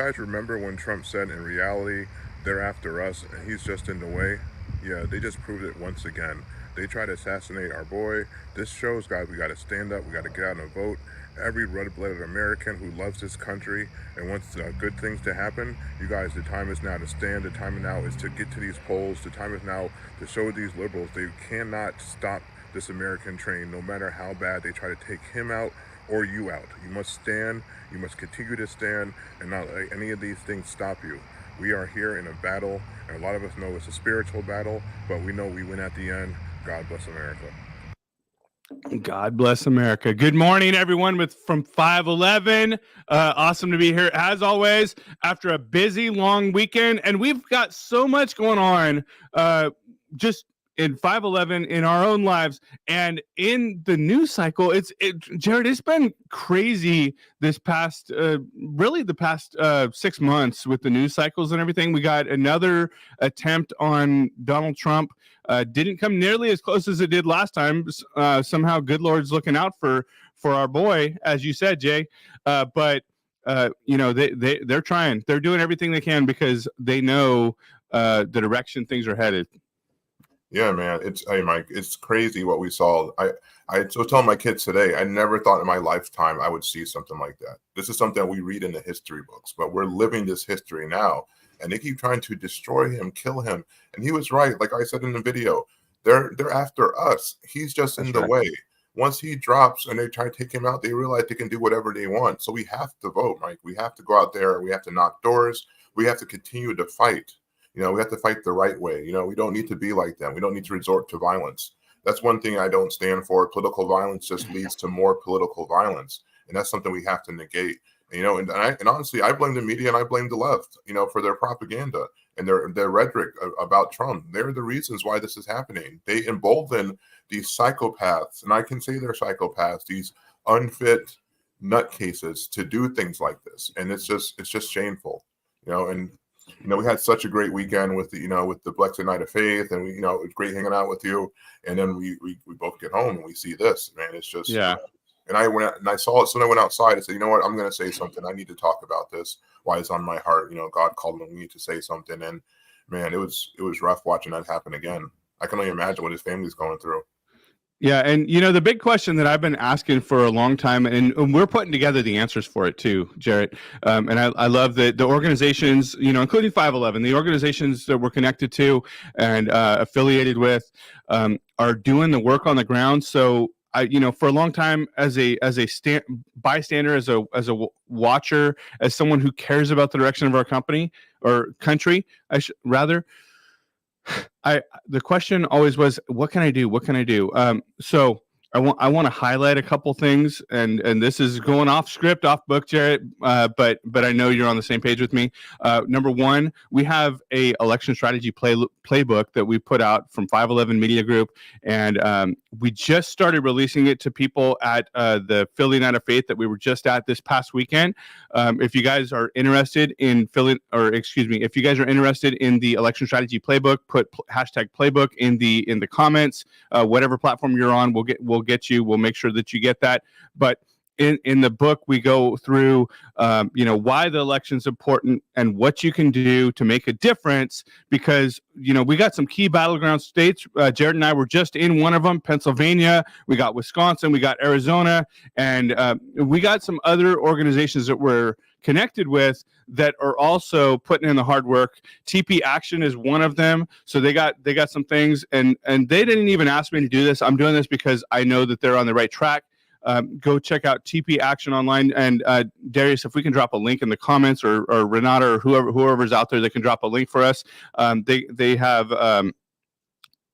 guys remember when Trump said in reality they're after us and he's just in the way? Yeah, they just proved it once again. They try to assassinate our boy. This shows, guys, we got to stand up. We got to get out and vote. Every red-blooded American who loves this country and wants good things to happen, you guys, the time is now to stand. The time now is to get to these polls. The time is now to show these liberals they cannot stop this American train, no matter how bad they try to take him out or you out. You must stand. You must continue to stand and not let any of these things stop you. We are here in a battle, and a lot of us know it's a spiritual battle, but we know we win at the end. God bless America. God bless America. Good morning, everyone, from 511. Awesome to be here, as always, after a busy, long weekend. And we've got so much going on just in 511 in our own lives and in the news cycle. Jared, it's been crazy this past, really the past 6 months with the news cycles and everything. We got another attempt on Donald Trump. Didn't come nearly as close as it did last time. Somehow good Lord's looking out for our boy, as you said, Jay. But they're trying. They're doing everything they can because they know the direction things are headed. Yeah, man. Hey, Mike, it's crazy what we saw. I was telling my kids today, I never thought in my lifetime I would see something like that. This is something that we read in the history books, but we're living this history now. And they keep trying to destroy him, kill him. And he was right. Like I said in the video, they're after us. He's just in the way. Once he drops and they try to take him out, they realize they can do whatever they want. So we have to vote, Mike. We have to go out there. We have to knock doors. We have to continue to fight. We have to fight the right way. We don't need to be like them. We don't need to resort to violence. That's one thing I don't stand for. Political violence just leads to more political violence. And that's something we have to negate. And honestly, I blame the media and I blame the left, for their propaganda and their rhetoric about Trump. They're the reasons why this is happening. They embolden these psychopaths, and I can say they're psychopaths, these unfit nutcases to do things like this. And it's just shameful, and we had such a great weekend with the Blessed Night of Faith, and it was great hanging out with you. And then we both get home and we see this, man. It's just, yeah. And I went out and I saw it. So I went outside and said, you know what, I'm going to say something. I need to talk about this. Why it's on my heart. God called me to say something. And man, it was rough watching that happen again. I can only imagine what his family's going through. Yeah. And, the big question that I've been asking for a long time, and we're putting together the answers for it too, Jarrett. And I love that the organizations, including 511, the organizations that we're connected to and affiliated with are doing the work on the ground. So, for a long time, as a bystander, as a watcher, as someone who cares about the direction of our company or country, the question always was, what can I do? What can I do? So I want to highlight a couple things, and this is going off script, off book, Jarrett, but I know you're on the same page with me. Number one, we have a election strategy playbook that we put out from 511 Media Group, and we just started releasing it to people at the Philly Night of Faith that we were just at this past weekend. If you guys are interested in if you guys are interested in the election strategy playbook, put hashtag playbook in the comments. Whatever platform you're on, we'll make sure that you get that. But in the book, we go through, why the election's important and what you can do to make a difference, because, we got some key battleground states. Jared and I were just in one of them, Pennsylvania. We got Wisconsin, we got Arizona, and we got some other organizations that we're connected with that are also putting in the hard work. TP Action is one of them. So they got some things, and they didn't even ask me to do this. I'm doing this because I know that they're on the right track. Go check out TP Action online. And Darius, if we can drop a link in the comments, or Renata, or whoever's out there that can drop a link for us. They have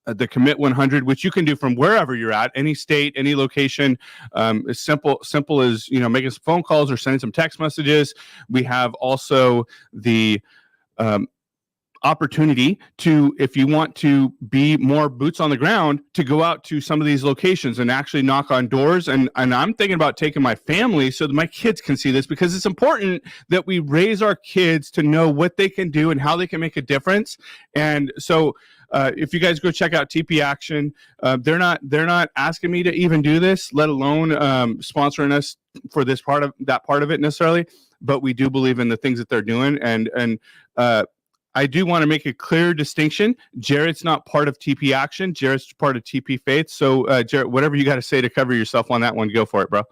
the Commit 100, which you can do from wherever you're at, any state, any location. As simple as making some phone calls or sending some text messages. We have also the opportunity to, if you want to be more boots on the ground, to go out to some of these locations and actually knock on doors. And I'm thinking about taking my family so that my kids can see this, because it's important that we raise our kids to know what they can do and how they can make a difference. And so if you guys go check out TP Action, they're not asking me to even do this, let alone sponsoring us for this part of it necessarily. But we do believe in the things that they're doing, and I do want to make a clear distinction. Jarrett's not part of TP Action. Jarrett's part of TP Faith. So, Jarrett, whatever you got to say to cover yourself on that one, go for it, bro.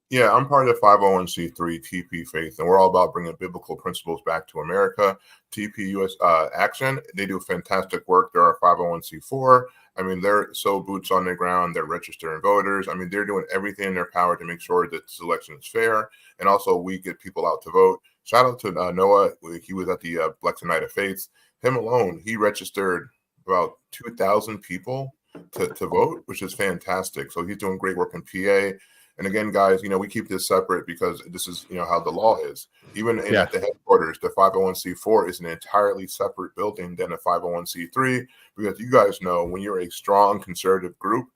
Yeah, I'm part of the 501c3 TP Faith, and we're all about bringing biblical principles back to America. TP US Action, they do fantastic work. They're our 501c4. I mean, they're so boots on the ground. They're registering voters. I mean, they're doing everything in their power to make sure that this election is fair, and also we get people out to vote. Shout out to Noah. He was at the Blexit Night of Faith. Him alone, he registered about 2,000 people to vote, which is fantastic. So he's doing great work in PA. And again, guys, we keep this separate because this is, how the law is. Even at the headquarters, the 501c4 is an entirely separate building than a 501c3, because you guys know when you're a strong conservative group,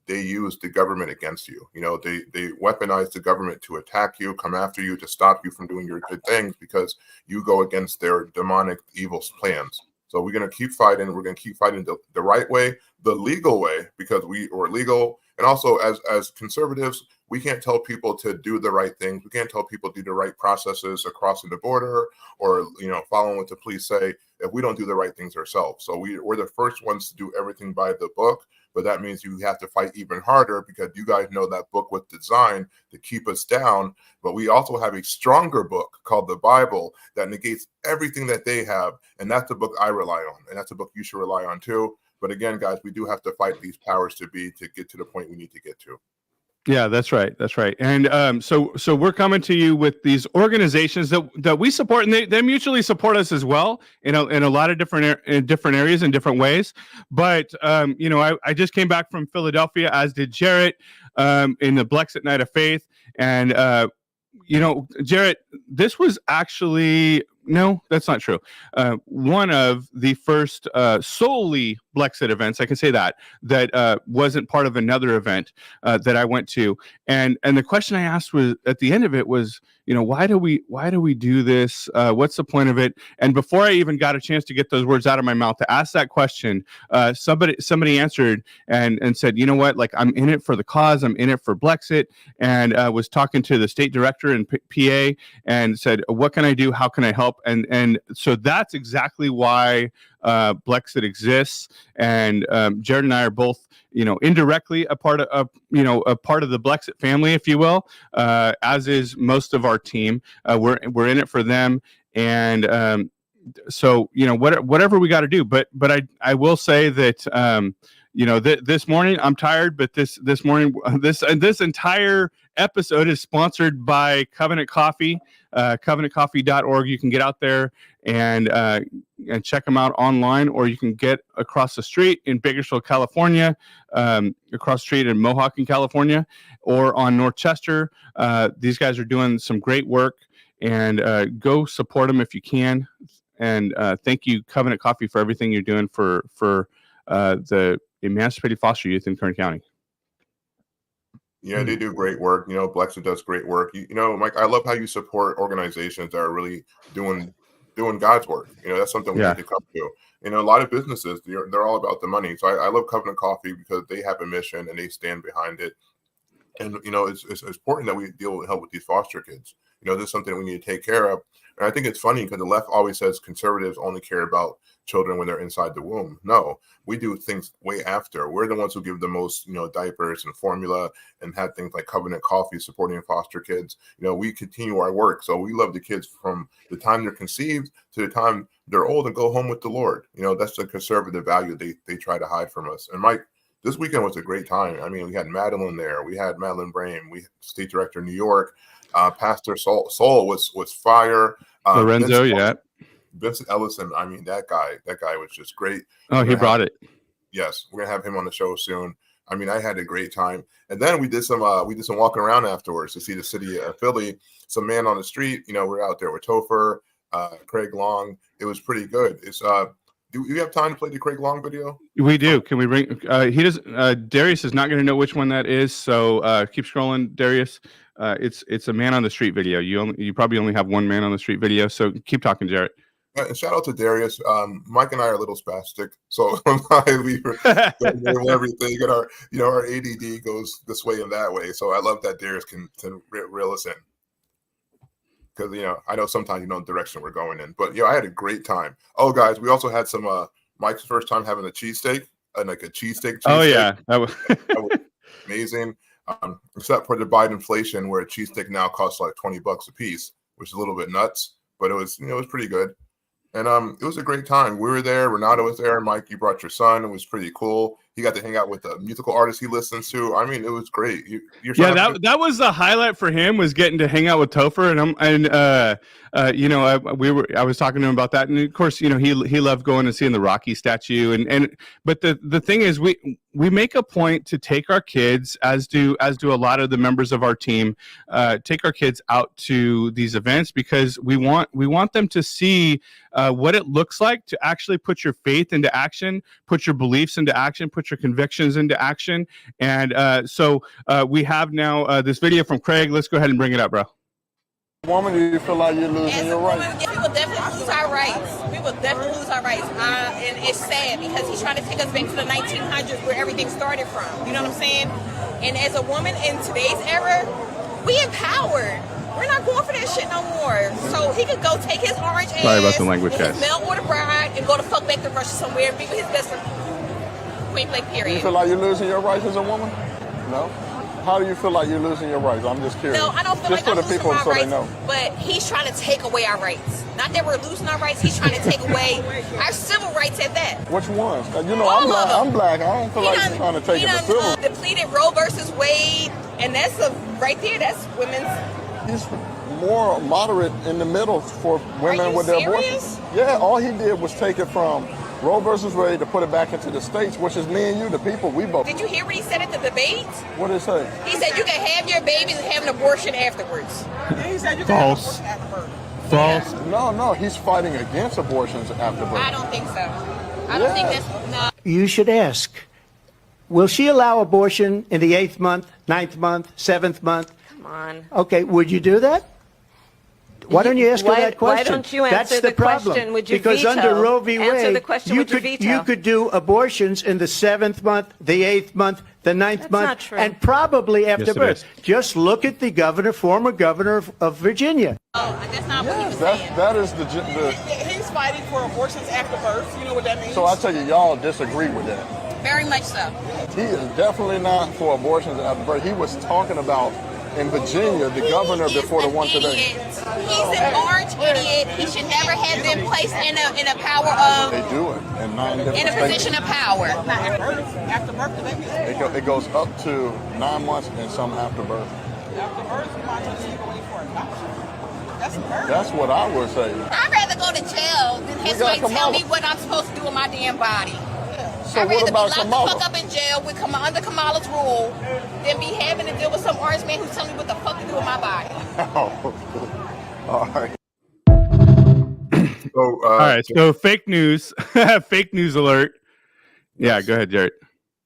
they use the government against you. They weaponize the government to attack you, come after you, to stop you from doing your good things because you go against their demonic evil plans. So we're going to keep fighting. We're going to keep fighting the right way, the legal way, because we are legal. And also, as conservatives, we can't tell people to do the right things. We can't tell people to do the right processes of crossing the border or, following what the police say if we don't do the right things ourselves. So we're the first ones to do everything by the book. But that means you have to fight even harder because you guys know that book was designed to keep us down. But we also have a stronger book called the Bible that negates everything that they have. And that's the book I rely on. And that's the book you should rely on too. But again, guys, we do have to fight these powers to get to the point we need to get to. Yeah, that's right. That's right. And so we're coming to you with these organizations that we support, and they mutually support us as well in a lot of different areas in different ways. But I just came back from Philadelphia, as did Jarrett, in the Blexit Night of Faith, and Jarrett, this was actually. No, that's not true. One of the first solely Blexit events, I can say that wasn't part of another event that I went to. And the question I asked was at the end of it was, why do we do this? What's the point of it? And before I even got a chance to get those words out of my mouth to ask that question, somebody answered and said, you know what, like, I'm in it for the cause. I'm in it for Blexit. And was talking to the state director in PA and said, what can I do? How can I help? And so that's exactly why Blexit exists. And Jared and I are both, indirectly a part of the Blexit family, if you will, as is most of our team. We're in it for them. And so, whatever we got to do. But I will say that, this morning I'm tired, but this morning, this entire episode is sponsored by Covenant Coffee, covenantcoffee.org. You can get out there and check them out online, or you can get across the street in Bakersfield, California, across the street in Mohawk, in California, or on North Chester. These guys are doing some great work, and go support them if you can. And thank you, Covenant Coffee, for everything you're doing for the emancipated foster youth in Kern County. Yeah, they do great work. Blexit does great work. Mike, I love how you support organizations that are really doing God's work. That's something we need to come to. A lot of businesses, they're all about the money. So I love Covenant Coffee because they have a mission and they stand behind it. And, it's important that we deal with help with these foster kids. This is something we need to take care of. And I think it's funny because the left always says conservatives only care about children when they're inside the womb. No, we do things way after. We're the ones who give the most, diapers and formula, and have things like Covenant Coffee supporting foster kids. We continue our work. So we love the kids from the time they're conceived to the time they're old and go home with the Lord. That's the conservative value they try to hide from us. And Mike, this weekend was a great time. I mean, we had Madeline there. We had Madeline Brame. We had State Director of New York. Pastor Soul was fire. Lorenzo, Vincent Ellison. I mean, that guy was just great. Oh, he brought it. Yes, we're gonna have him on the show soon. I mean, I had a great time. And then we did some walking around afterwards to see the city of Philly. Some man on the street. We're out there with Topher, Craig Long. It was pretty good. It's do we have time to play the Craig Long video? We do. Can we bring? He does. Darius is not going to know which one that is. So keep scrolling, Darius. It's a man on the street video. You probably only have one man on the street video. So keep talking, Jarrett. And shout out to Darius. Mike and I are a little spastic, so we everything. And our ADD goes this way and that way. So I love that Darius can reel us in, because I know sometimes the direction we're going in. But I had a great time. Oh, guys, we also had some Mike's first time having a cheesesteak, like a cheesesteak. Oh yeah, that was amazing. Except for the Biden inflation, where a cheesesteak now costs like $20 a piece, which is a little bit nuts. But it was it was pretty good. And it was a great time. We were there. Renato was there. Mike, you brought your son. It was pretty cool. He got to hang out with the musical artist he listens to. I mean, it was great. That was the highlight for him, was getting to hang out with Topher, I was talking to him about that, and of course, he loved going and seeing the Rocky statue, but the thing is, we make a point to take our kids, as do a lot of the members of our team, take our kids out to these events, because we want them to see what it looks like to actually put your faith into action, put your beliefs into action, put your convictions into action. And so we have now this video from Craig. Let's go ahead and bring it up, bro. Woman, do you feel like you're losing your rights? We will definitely lose our rights. We will definitely lose our rights. And it's sad, because he's trying to take us back to the 1900s, where everything started from. You know what I'm saying? And as a woman in today's era, we empowered. We're not going for that shit no more. So he could go take his orange ass, sorry about the language, guys, his mail order bride, and go to fuck back to Russia somewhere and be with his best friend. Point blank, period. You feel like you're losing your rights as a woman? No? How do you feel like you're losing your rights? I'm just curious. No, I don't feel just like I'm for the people losing my so rights, they know. but he's trying to take away our rights. Not that we're losing our rights, he's trying to take away our civil rights at that. Which ones? All I'm black. I don't feel like he's trying to take it for civil. Depleted Roe versus Wade, and that's right there, that's women's. He's more moderate in the middle for women with their abortions. Yeah, all he did was take it from Roe versus Wade to put it back into the states, which is me and you, the people, we vote. Did you hear what he said at the debate? What did he say? He said you can have your babies and have an abortion afterwards. He said you can False. have an abortion afterwards. False. Yeah. No, he's fighting against abortions after birth. I don't think so. I don't think that's, no. You should ask, will she allow abortion in the 8th month, 9th month, 7th month? Come on. Okay, would you do that? Why don't you ask her that question? Why don't you answer the question? Would you because veto? Under Roe v. Wade, Answer the question, you would you could veto? you could do abortions in the 7th month, the 8th month, the 9th That's month, not true. and probably after Yes, it birth. is. Just look at the former governor of Virginia. Oh, that's not what he was Yes, saying. that is the. He's fighting for abortions after birth. You know what that means? So I tell you, y'all disagree with that. Very much so. He is definitely not for abortions after birth. He was talking about in Virginia, the governor before the one today. He's an orange idiot. He should never have been placed in a power They of, do it in 9 different in a states. position of power. After birth, the baby is It goes up to 9 months and some after birth. after birth, you might just take away for adoption. That's murder. That's what I would say. I'd rather go to jail than have got somebody tell me Kamala. what I'm supposed to do with my damn body. So I'd what rather about be locked Kamala? the fuck up in jail with under Kamala's rule than be having to deal with some orange man who's telling me what the fuck to do with my body. All right. So, All right, so fake news, fake news alert. Yeah, go ahead, Jarrett.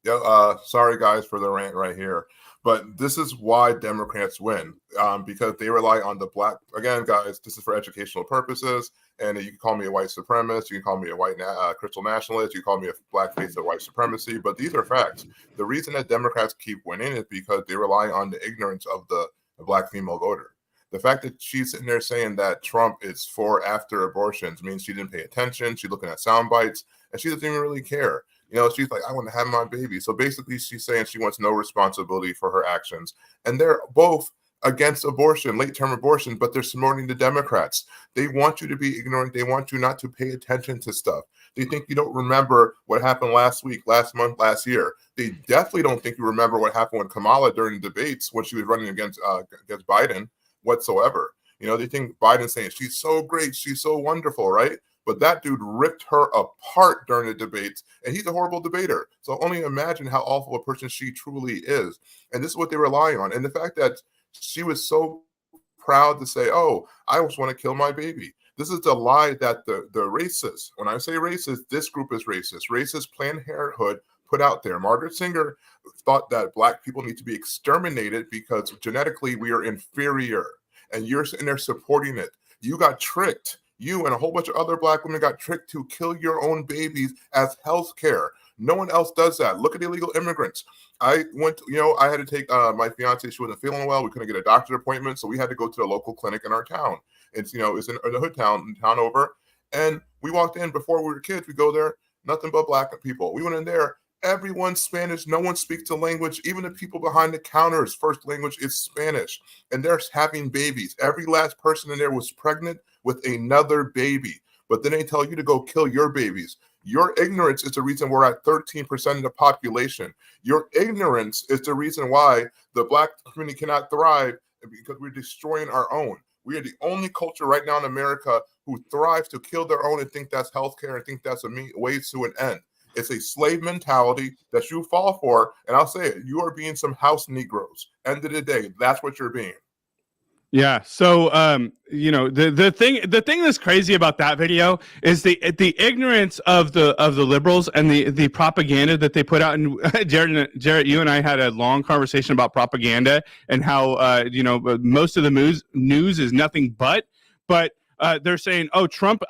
Yeah, sorry guys for the rant right here, but this is why Democrats win, because they rely on the black. Again, guys, this is for educational purposes, and you can call me a white supremacist, you can call me a white crystal nationalist, you can call me a black face of white supremacy, but these are facts. The reason that Democrats keep winning is because they rely on the ignorance of the black female voter. The fact that she's sitting there saying that Trump is for after abortions means she didn't pay attention. She's looking at sound bites, and she doesn't even really care. She's like, I want to have my baby. So basically, she's saying she wants no responsibility for her actions. And they're both against abortion, late-term abortion, but they're supporting the Democrats. They want you to be ignorant. They want you not to pay attention to stuff. They think you don't remember what happened last week, last month, last year. They definitely don't think you remember what happened with Kamala during the debates when she was running against Biden whatsoever. They think Biden's saying she's so great, she's so wonderful, right? But that dude ripped her apart during the debates, and he's a horrible debater. So only imagine how awful a person she truly is. And this is what they rely on. And the fact that she was so proud to say, oh, I just want to kill my baby. This is the lie that the racists, when I say racist, this group is racist. Racist Planned Parenthood put out there. Margaret Sanger thought that black people need to be exterminated because genetically we are inferior. And you're sitting there supporting it. You got tricked. You and a whole bunch of other Black women got tricked to kill your own babies as health care. No one else does that. Look at illegal immigrants. I went, I had to take my fiance. She wasn't feeling well. We couldn't get a doctor appointment, so we had to go to the local clinic in our town. It's, it's in the hood town over. And we walked in before we were kids. We go there, nothing but Black people. We went in there. Everyone's Spanish. No one speaks the language. Even the people behind the counters, first language is Spanish. And they're having babies. Every last person in there was pregnant with another baby. But then they tell you to go kill your babies. Your ignorance is the reason we're at 13% of the population. Your ignorance is the reason why the Black community cannot thrive, because we're destroying our own. We are the only culture right now in America who thrives to kill their own and think that's healthcare and think that's a way to an end. It's a slave mentality that you fall for. And I'll say it, you are being some house Negroes. End of the day, that's what you're being. Yeah. So, the thing that's crazy about that video is the ignorance of the liberals and the propaganda that they put out. And Jarrett, you and I had a long conversation about propaganda and how, most of the news is nothing but they're saying, oh, Trump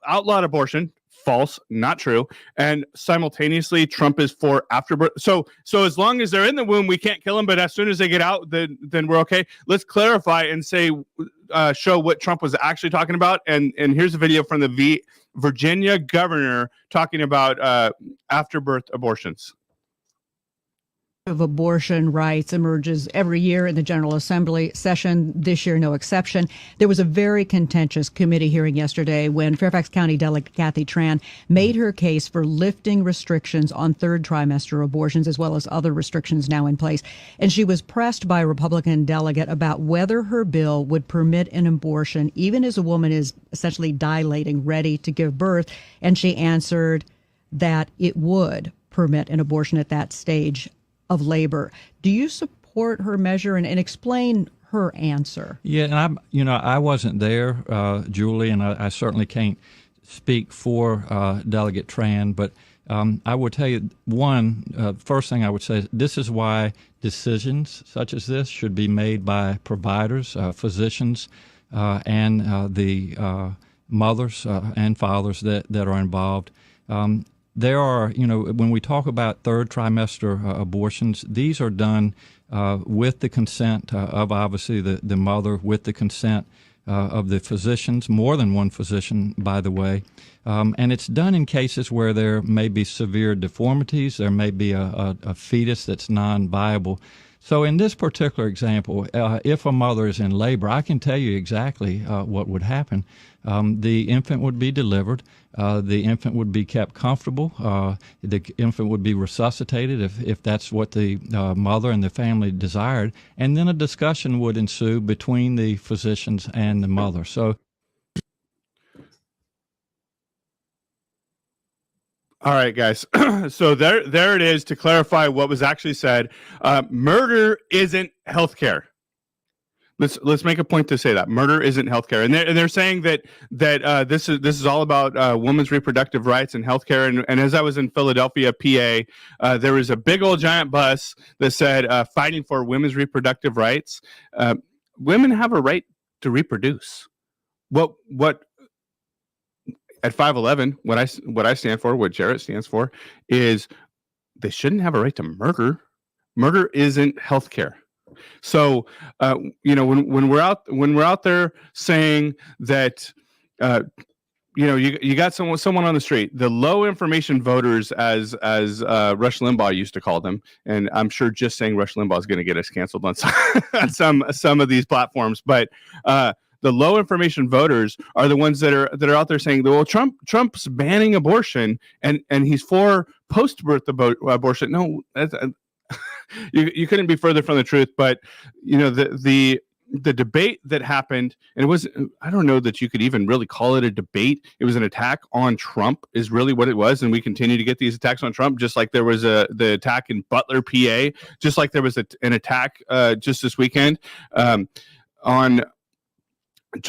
outlawed abortion. False, not true. And simultaneously, Trump is for afterbirth. So as long as they're in the womb, we can't kill them. But as soon as they get out, then we're okay. Let's clarify and show what Trump was actually talking about. And here's a video from the Virginia governor talking about afterbirth abortions. Of abortion rights emerges every year in the General Assembly session. This year, no exception. There was a very contentious committee hearing yesterday when Fairfax County Delegate Kathy Tran made her case for lifting restrictions on third trimester abortions, as well as other restrictions now in place. And she was pressed by a Republican delegate about whether her bill would permit an abortion even as a woman is essentially dilating, ready to give birth. And she answered that it would permit an abortion at that stage of labor. Do you support her measure and explain her answer? Yeah, and I wasn't there, Julie, and I certainly can't speak for Delegate Tran, but I would tell you first thing I would say is this is why decisions such as this should be made by providers, physicians, and the mothers and fathers that are involved. There are, when we talk about third trimester abortions, these are done with the consent of obviously the mother, with the consent of the physicians, more than one physician, by the way. And it's done in cases where there may be severe deformities, there may be a fetus that's non-viable. So in this particular example, if a mother is in labor, I can tell you exactly what would happen. The infant would be delivered. The infant would be kept comfortable. The infant would be resuscitated if that's what the mother and the family desired. And then a discussion would ensue between the physicians and the mother. So. All right, guys. So there it is. To clarify what was actually said, murder isn't healthcare. Let's make a point to say that murder isn't healthcare, and they're saying that this is all about women's reproductive rights and healthcare. And as I was in Philadelphia, PA, there was a big old giant bus that said "Fighting for Women's Reproductive Rights." Women have a right to reproduce. What at 5'11", what I stand for, what Jarrett stands for, is they shouldn't have a right to murder. Murder isn't healthcare. So, when we're out there saying that, you got someone on the street, the low information voters, as Rush Limbaugh used to call them, and I'm sure just saying Rush Limbaugh is going to get us canceled on some of these platforms, but the low information voters are the ones that are out there saying, well, Trump's banning abortion and he's for post-birth abortion. No, you couldn't be further from the truth. But the debate that happened, and it was, I don't know that you could even really call it a debate. It was an attack on Trump is really what it was. And we continue to get these attacks on Trump, just like there was the attack in Butler, PA, just like there was an attack just this weekend on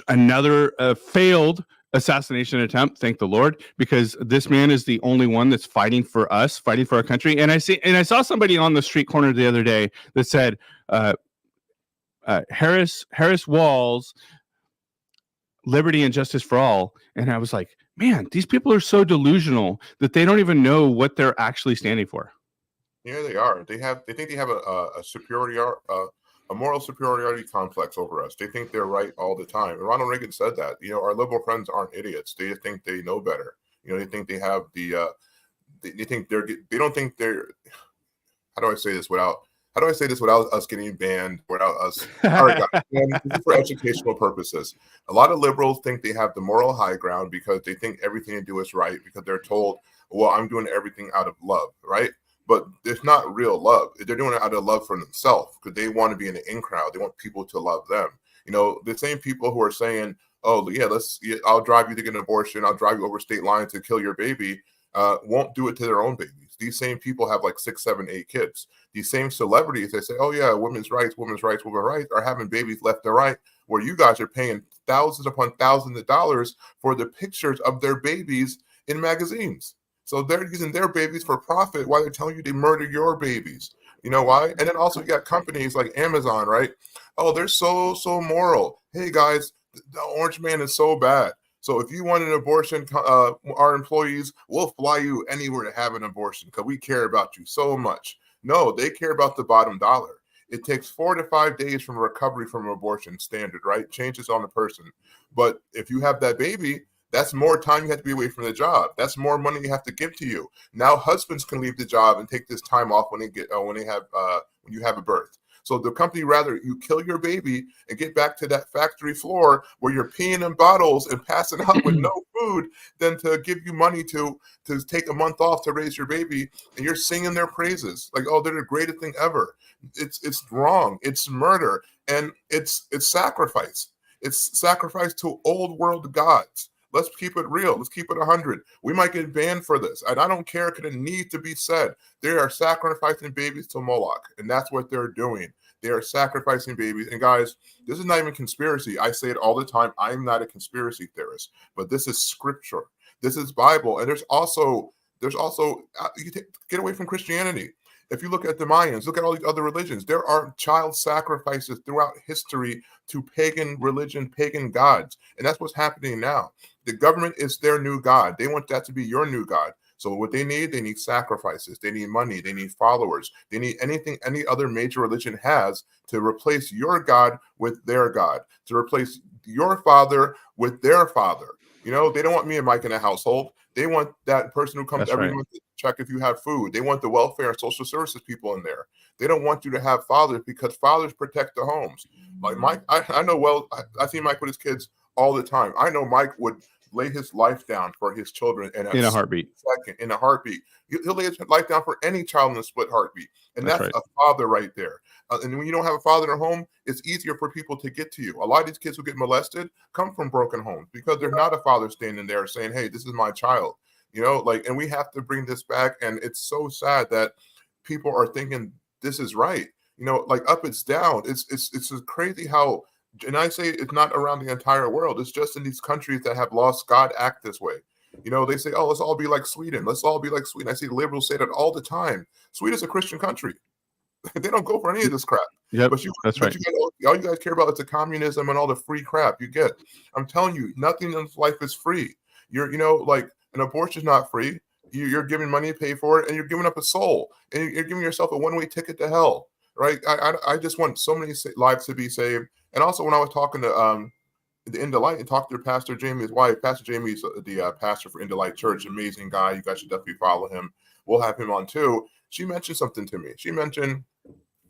another failed assassination attempt. Thank the Lord, because this man is the only one that's fighting for us, fighting for our country. And I saw somebody on the street corner the other day that said, Harris Walls liberty and justice for all. And I was like, man, these people are so delusional that they don't even know what they're actually standing for. Yeah, they are. They think they have a a moral superiority complex over us. They think they're right all the time. And Ronald Reagan said that. Our liberal friends aren't idiots. They think they know better. They think they have the. They think they don't think they're. How do I say this without us getting banned, without us? All right, guys, this is for educational purposes. A lot of liberals think they have the moral high ground because they think everything they do is right because they're told, well, I'm doing everything out of love, right? But it's not real love. They're doing it out of love for themselves because they want to be in the in crowd. They want people to love them. The same people who are saying, oh, yeah, I'll drive you to get an abortion. I'll drive you over state lines to kill your baby. Won't do it to their own babies. These same people have like 6, 7, 8 kids. These same celebrities, they say, oh, yeah, women's rights, are having babies left and right, where you guys are paying thousands upon thousands of dollars for the pictures of their babies in magazines. So they're using their babies for profit while they're telling you they murder your babies. You know why? And then also you got companies like Amazon, right? Oh, they're so moral. Hey, guys, the orange man is so bad. So if you want an abortion, our employees will fly you anywhere to have an abortion because we care about you so much. No, they care about the bottom dollar. It takes 4 to 5 days from recovery from an abortion standard, right? Changes on the person. But if you have that baby, that's more time you have to be away from the job. That's more money you have to give to you. Now husbands can leave the job and take this time off when you have a birth. So the company rather you kill your baby and get back to that factory floor where you're peeing in bottles and passing out with no food than to give you money to take a month off to raise your baby, and you're singing their praises like, oh, they're the greatest thing ever. It's wrong. It's murder, and it's sacrifice. It's sacrifice to old world gods. Let's keep it real. Let's keep it 100. We might get banned for this. And I don't care because it needs to be said. They are sacrificing babies to Moloch. And that's what they're doing. They are sacrificing babies. And guys, this is not even conspiracy. I say it all the time. I'm not a conspiracy theorist. But this is scripture. This is Bible. And there's also get away from Christianity. If you look at the Mayans, look at all these other religions. There are child sacrifices throughout history to pagan religion, pagan gods. And that's what's happening now. The government is their new God. They want that to be your new God. So what they need sacrifices. They need money. They need followers. They need anything any other major religion has to replace your God with their God, to replace your father with their father. They don't want me and Mike in a household. They want that person who comes every month to check if you have food. They want the welfare and social services people in there. They don't want you to have fathers because fathers protect the homes. Like Mike, I know well, I see Mike with his kids all the time. I know Mike would lay his life down for his children in a heartbeat. In a heartbeat. He'll lay his life down for any child in a split heartbeat. And that's a father right there. And when you don't have a father in a home, it's easier for people to get to you. A lot of these kids who get molested come from broken homes because they're not a father standing there saying, hey, this is my child. And we have to bring this back. And it's so sad that people are thinking this is right. Up, it's down. It's crazy how, and I say it's not around the entire world. It's just in these countries that have lost God act this way. They say, oh, let's all be like Sweden. Let's all be like Sweden. I see liberals say that all the time. Sweden's a Christian country. They don't go for any of this crap. Yep, that's right. All you guys care about is the communism and all the free crap you get. I'm telling you, nothing in life is free. An abortion is not free. You're giving money to pay for it, and you're giving up a soul, and you're giving yourself a one-way ticket to hell. Right? I just want so many lives to be saved. And also, when I was talking to the In the Light and talked to Pastor Jamie's wife, Pastor Jamie's the pastor for In the Light Church, amazing guy. You guys should definitely follow him. We'll have him on too. She mentioned something to me. She mentioned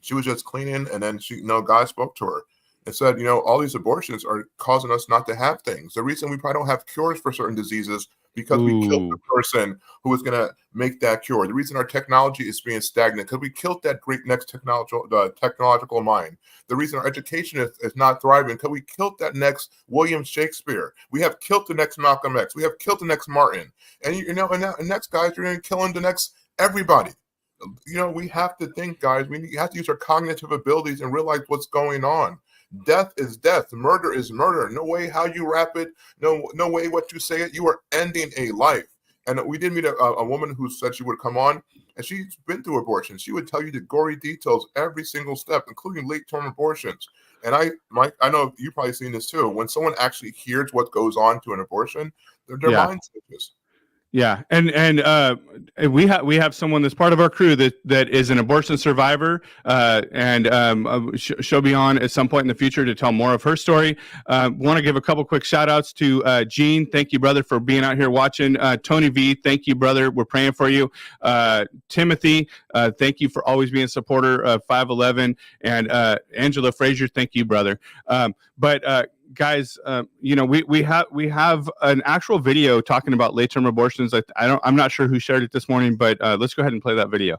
she was just cleaning, and then God spoke to her and said, all these abortions are causing us not to have things. The reason we probably don't have cures for certain diseases because we killed the person who was going to make that cure. The reason our technology is being stagnant because we killed that great next technological mind. The reason our education is not thriving because we killed that next William Shakespeare. We have killed the next Malcolm X. We have killed the next Martin. And and next guys, you're going to kill the next everybody. We have to think, guys. We have to use our cognitive abilities and realize what's going on. Death is death. Murder is murder. No way how you wrap it. No way what you say it. You are ending a life. And we did meet a woman who said she would come on, and she's been through abortion. She would tell you the gory details every single step, including late-term abortions. And I know you've probably seen this too. When someone actually hears what goes on to an abortion, their mind switches. Yeah, and we have someone that's part of our crew that is an abortion survivor, and she'll be on at some point in the future to tell more of her story. Want to give a couple quick shout outs to Gene. Thank you, brother, for being out here watching. Tony V, thank you, brother. We're praying for you. Timothy, thank you for always being a supporter of 511, and Angela Frazier, thank you, brother. Guys, we have an actual video talking about late-term abortions. I'm not sure who shared it this morning, but let's go ahead and play that video.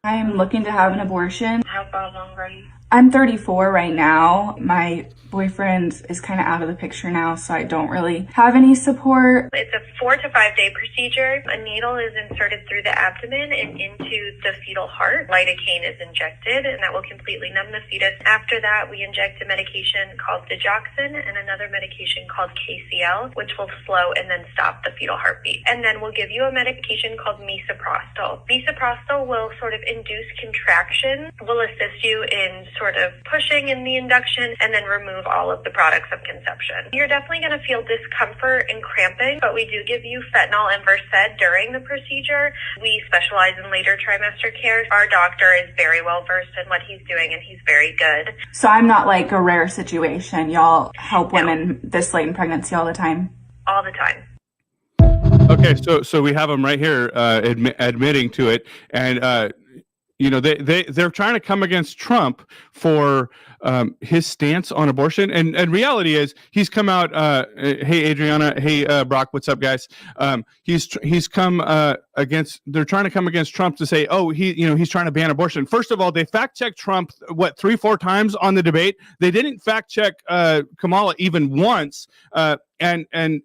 I'm looking to have an abortion. How far along are you? I'm 34 right now. My boyfriend is kind of out of the picture now, so I don't really have any support. It's a 4 to 5 day procedure. A needle is inserted through the abdomen and into the fetal heart. Lidocaine is injected, and that will completely numb the fetus. After that, we inject a medication called digoxin and another medication called KCL, which will slow and then stop the fetal heartbeat. And then we'll give you a medication called misoprostol. Misoprostol will sort of induce contraction, will assist you in sort of pushing in the induction, and then remove all of the products of conception. You're definitely going to feel discomfort and cramping, but we do give you fentanyl and Versed during the procedure. We specialize in later trimester care. Our doctor is very well versed in what he's doing, and he's very good. So I'm not like a rare situation. Y'all help women this late in pregnancy all the time? All the time. Okay, so we have them right here admitting to it, and they're trying to come against Trump for his stance on abortion, and reality is he's come out. Hey Adriana, hey Brock, what's up, guys? He's come against. They're trying to come against Trump to say, oh, he's trying to ban abortion. First of all, they fact checked Trump 3-4 times on the debate. They didn't fact check Kamala even once, and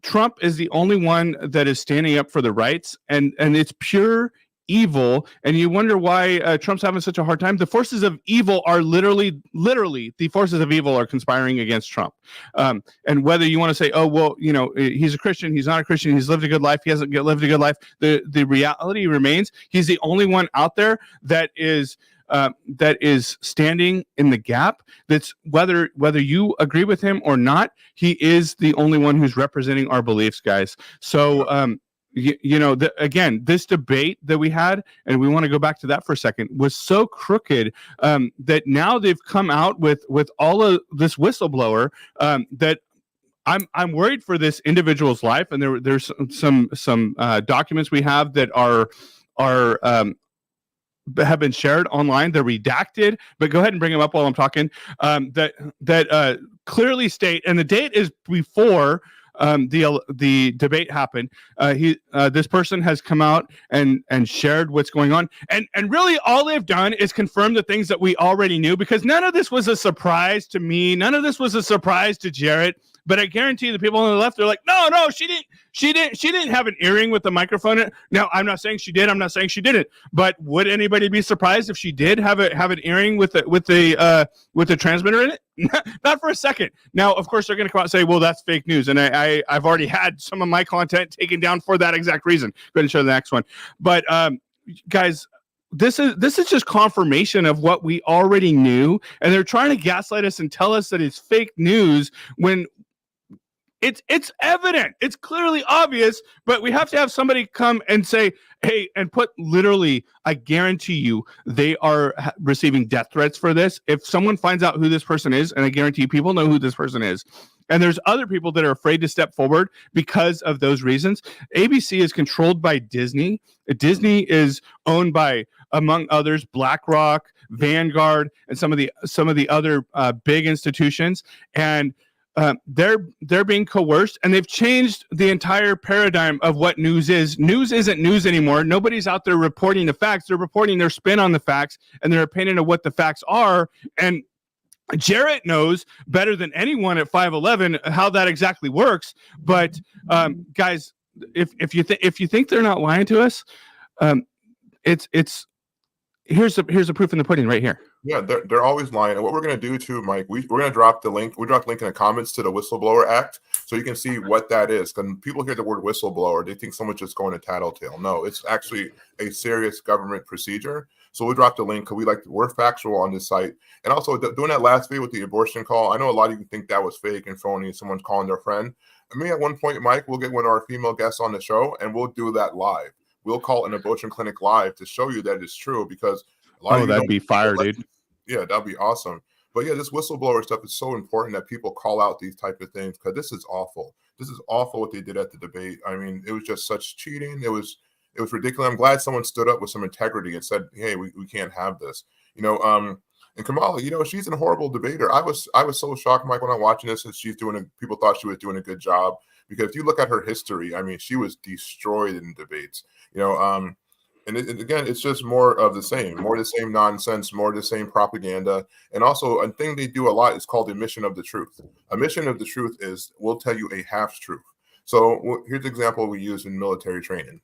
Trump is the only one that is standing up for the rights, and it's pure evil. And you wonder why Trump's having such a hard time. The forces of evil are literally the forces of evil are conspiring against Trump. And whether you want to say, oh, well, he's a Christian, he's not a Christian, he's lived a good life, he hasn't lived a good life. The reality remains he's the only one out there that is standing in the gap. That's whether you agree with him or not, he is the only one who's representing our beliefs, guys. So, again, this debate that we had, and we want to go back to that for a second, was so crooked that now they've come out with all of this whistleblower that I'm worried for this individual's life. And there's some documents we have that have been shared online. They're redacted, but go ahead and bring them up while I'm talking. That clearly state, and the date is before the debate happened. This person has come out and shared what's going on, and really all they've done is confirm the things that we already knew, because none of this was a surprise to me. None of this was a surprise to Jarrett. But I guarantee the people on the left are like, no, she didn't have an earring with a microphone in it. Now, I'm not saying she did. I'm not saying she didn't. But would anybody be surprised if she did have an earring with the transmitter in it? Not for a second. Now, of course, they're going to come out and say, well, that's fake news. And I've already had some of my content taken down for that exact reason. Go ahead and show the next one. But guys, this is just confirmation of what we already knew. And they're trying to gaslight us and tell us that it's fake news when it's evident. It's clearly obvious, but we have to have somebody come and say, hey, and put literally, I guarantee you, they are receiving death threats for this. If someone finds out who this person is, and I guarantee people know who this person is, and there's other people that are afraid to step forward because of those reasons. ABC is controlled by Disney. Disney is owned by, among others, BlackRock, Vanguard, and some of the other big institutions. And they're being coerced, and they've changed the entire paradigm of what news is. News isn't news anymore. Nobody's out there reporting the facts. They're reporting their spin on the facts and their opinion of what the facts are. And Jarrett knows better than anyone at 511 how that exactly works. But guys, if you think they're not lying to us, it's here's the proof in the pudding right here. Yeah, they're always lying. And what we're going to do too, Mike, we're going to drop the link. We dropped the link in the comments to the Whistleblower Act, so you can see what that is. Because people hear the word whistleblower, they think someone's just going to tattletale. No, it's actually a serious government procedure. So we'll drop the link because we're factual on this site. And also doing that last video with the abortion call, I know a lot of you think that was fake and phony. Someone's calling their friend. I mean, at one point, Mike, we'll get one of our female guests on the show, and we'll do that live. We'll call an abortion clinic live to show you that it's true, because a lot of you that'd be fire, dude. Yeah, that'd be awesome. But yeah, this whistleblower stuff is so important that people call out these type of things, because this is awful. This is awful what they did at the debate. I mean, it was just such cheating. It was ridiculous. I'm glad someone stood up with some integrity and said, hey, we can't have this. And Kamala, she's a horrible debater. I was so shocked, Mike, when I'm watching this, and people thought she was doing a good job. Because if you look at her history, I mean, she was destroyed in debates. And again, it's just more of the same nonsense, more of the same propaganda. And also, a thing they do a lot is called omission of the truth. Omission of the truth is, we'll tell you a half truth. So here's an example we use in military training.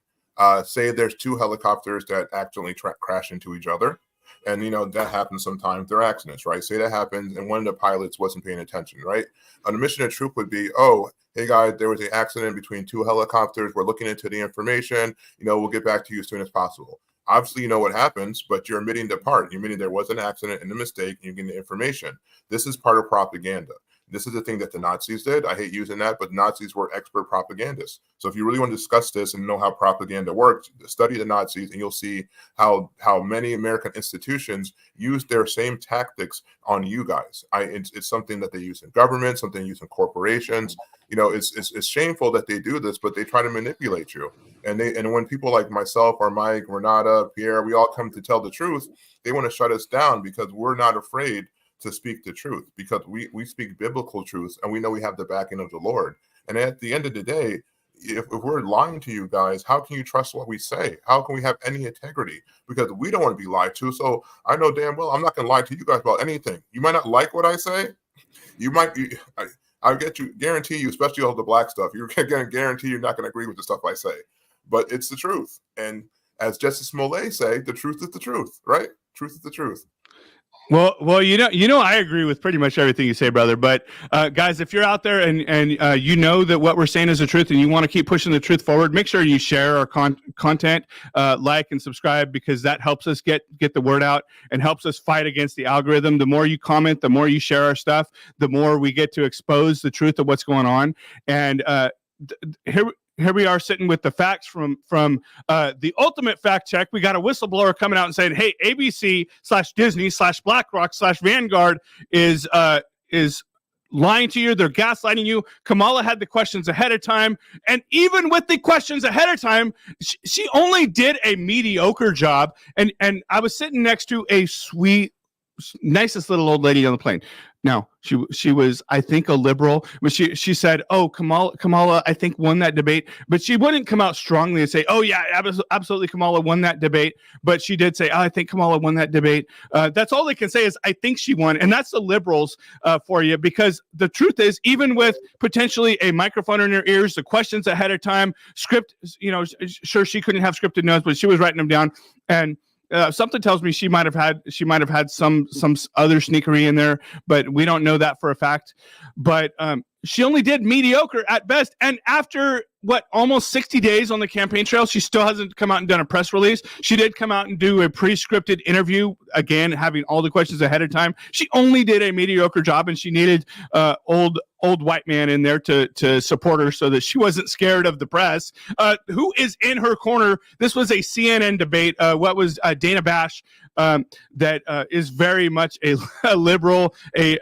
Say there's two helicopters that accidentally crash into each other. And, that happens sometimes. They're accidents, right? Say that happens, and one of the pilots wasn't paying attention, right? An omission of truth would be, oh, hey, guys, there was an accident between two helicopters. We're looking into the information. We'll get back to you as soon as possible. Obviously, you know what happens, but you're omitting the part. You're omitting there was an accident and a mistake, and you're getting the information. This is part of propaganda. This is the thing that the Nazis did. I hate using that, but Nazis were expert propagandists. So if you really want to discuss this and know how propaganda works, study the Nazis, and you'll see how many American institutions use their same tactics on you guys. It's something that they use in government, something they use in corporations. It's shameful that they do this, but they try to manipulate you. And when people like myself or Mike, Renata, Pierre, we all come to tell the truth, they want to shut us down because we're not afraid to speak the truth, because we speak biblical truth, and we know we have the backing of the Lord. And at the end of the day, if we're lying to you guys, how can you trust what we say? How can we have any integrity? Because we don't want to be lied to. So I know damn well I'm not going to lie to you guys about anything. You might not like what I say. You might. Guarantee you, especially all the black stuff, you're going to guarantee you're not going to agree with the stuff I say. But it's the truth. And as Justice Smollett say, the truth is the truth, right? Truth is the truth. Well, I agree with pretty much everything you say, brother. But guys, if you're out there and you know that what we're saying is the truth, and you want to keep pushing the truth forward, make sure you share our content, like and subscribe, because that helps us get the word out and helps us fight against the algorithm. The more you comment, the more you share our stuff, the more we get to expose the truth of what's going on. And here we are sitting with the facts from the ultimate fact check. We got a whistleblower coming out and saying, hey, ABC/Disney/BlackRock/Vanguard is lying to you. They're gaslighting you. Kamala had the questions ahead of time. And even with the questions ahead of time, she only did a mediocre job. And I was sitting next to a sweet, nicest little old lady on the plane. Now, she was, I think, a liberal. But she said, oh, Kamala, I think, won that debate. But she wouldn't come out strongly and say, oh, yeah, absolutely, Kamala won that debate. But she did say, oh, I think Kamala won that debate. That's all they can say is, I think she won. And that's the liberals for you, because the truth is, even with potentially a microphone in her ears, the questions ahead of time, script, sure, she couldn't have scripted notes, but she was writing them down. And something tells me she might have had some other sneakery in there, but we don't know that for a fact. But she only did mediocre at best. And after almost 60 days on the campaign trail, she still hasn't come out and done a press release. She did come out and do a pre-scripted interview, again, having all the questions ahead of time. She only did a mediocre job, and she needed old white man in there to support her so that she wasn't scared of the press. Who is in her corner? This was a CNN debate. What was Dana Bash, that is very much a liberal, a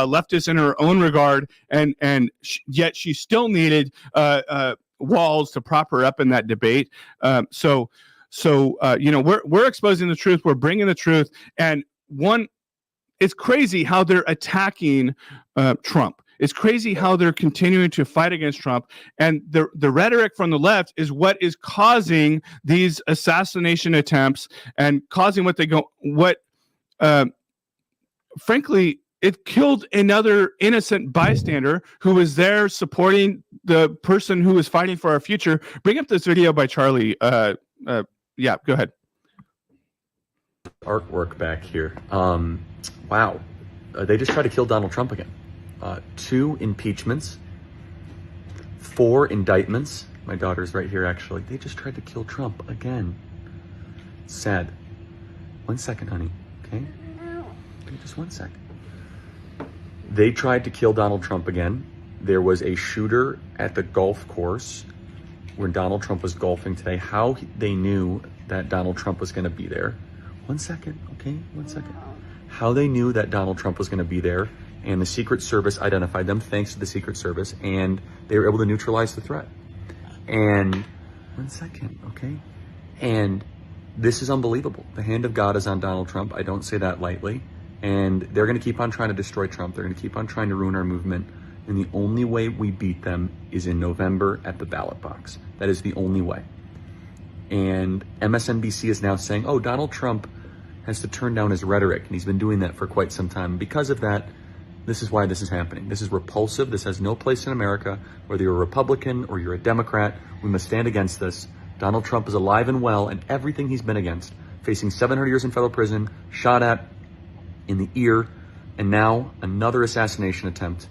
leftist in her own regard, and yet she still needed walls to prop her up in that debate. So we're exposing the truth. We're bringing the truth. And it's crazy how they're attacking Trump. It's crazy how they're continuing to fight against Trump. And the rhetoric from the left is what is causing these assassination attempts and causing frankly, it killed another innocent bystander who was there supporting the person who was fighting for our future. Bring up this video by Charlie. Yeah, go ahead. artwork back here. Wow. They just tried to kill Donald Trump again. 2 impeachments, 4 indictments. My daughter's right here, actually. They just tried to kill Trump again. Sad. 1 second, honey. Okay? Just 1 second. They tried to kill Donald Trump again. There was a shooter at the golf course where Donald Trump was golfing today. How they knew that Donald Trump was going to be there. 1 second, okay? 1 second. How they knew that Donald Trump was going to be there, and the Secret Service identified them thanks to the Secret Service, and they were able to neutralize the threat. And 1 second, okay? And this is unbelievable. The hand of God is on Donald Trump. I don't say that lightly. And they're going to keep on trying to destroy Trump. They're going to keep on trying to ruin our movement. And the only way we beat them is in November at the ballot box. That is the only way. And MSNBC is now saying, oh, Donald Trump has to turn down his rhetoric. And he's been doing that for quite some time. Because of that, this is why this is happening. This is repulsive. This has no place in America. Whether you're a Republican or you're a Democrat, we must stand against this. Donald Trump is alive and well, and everything he's been against, facing 700 years in federal prison, shot at in the ear, and now another assassination attempt.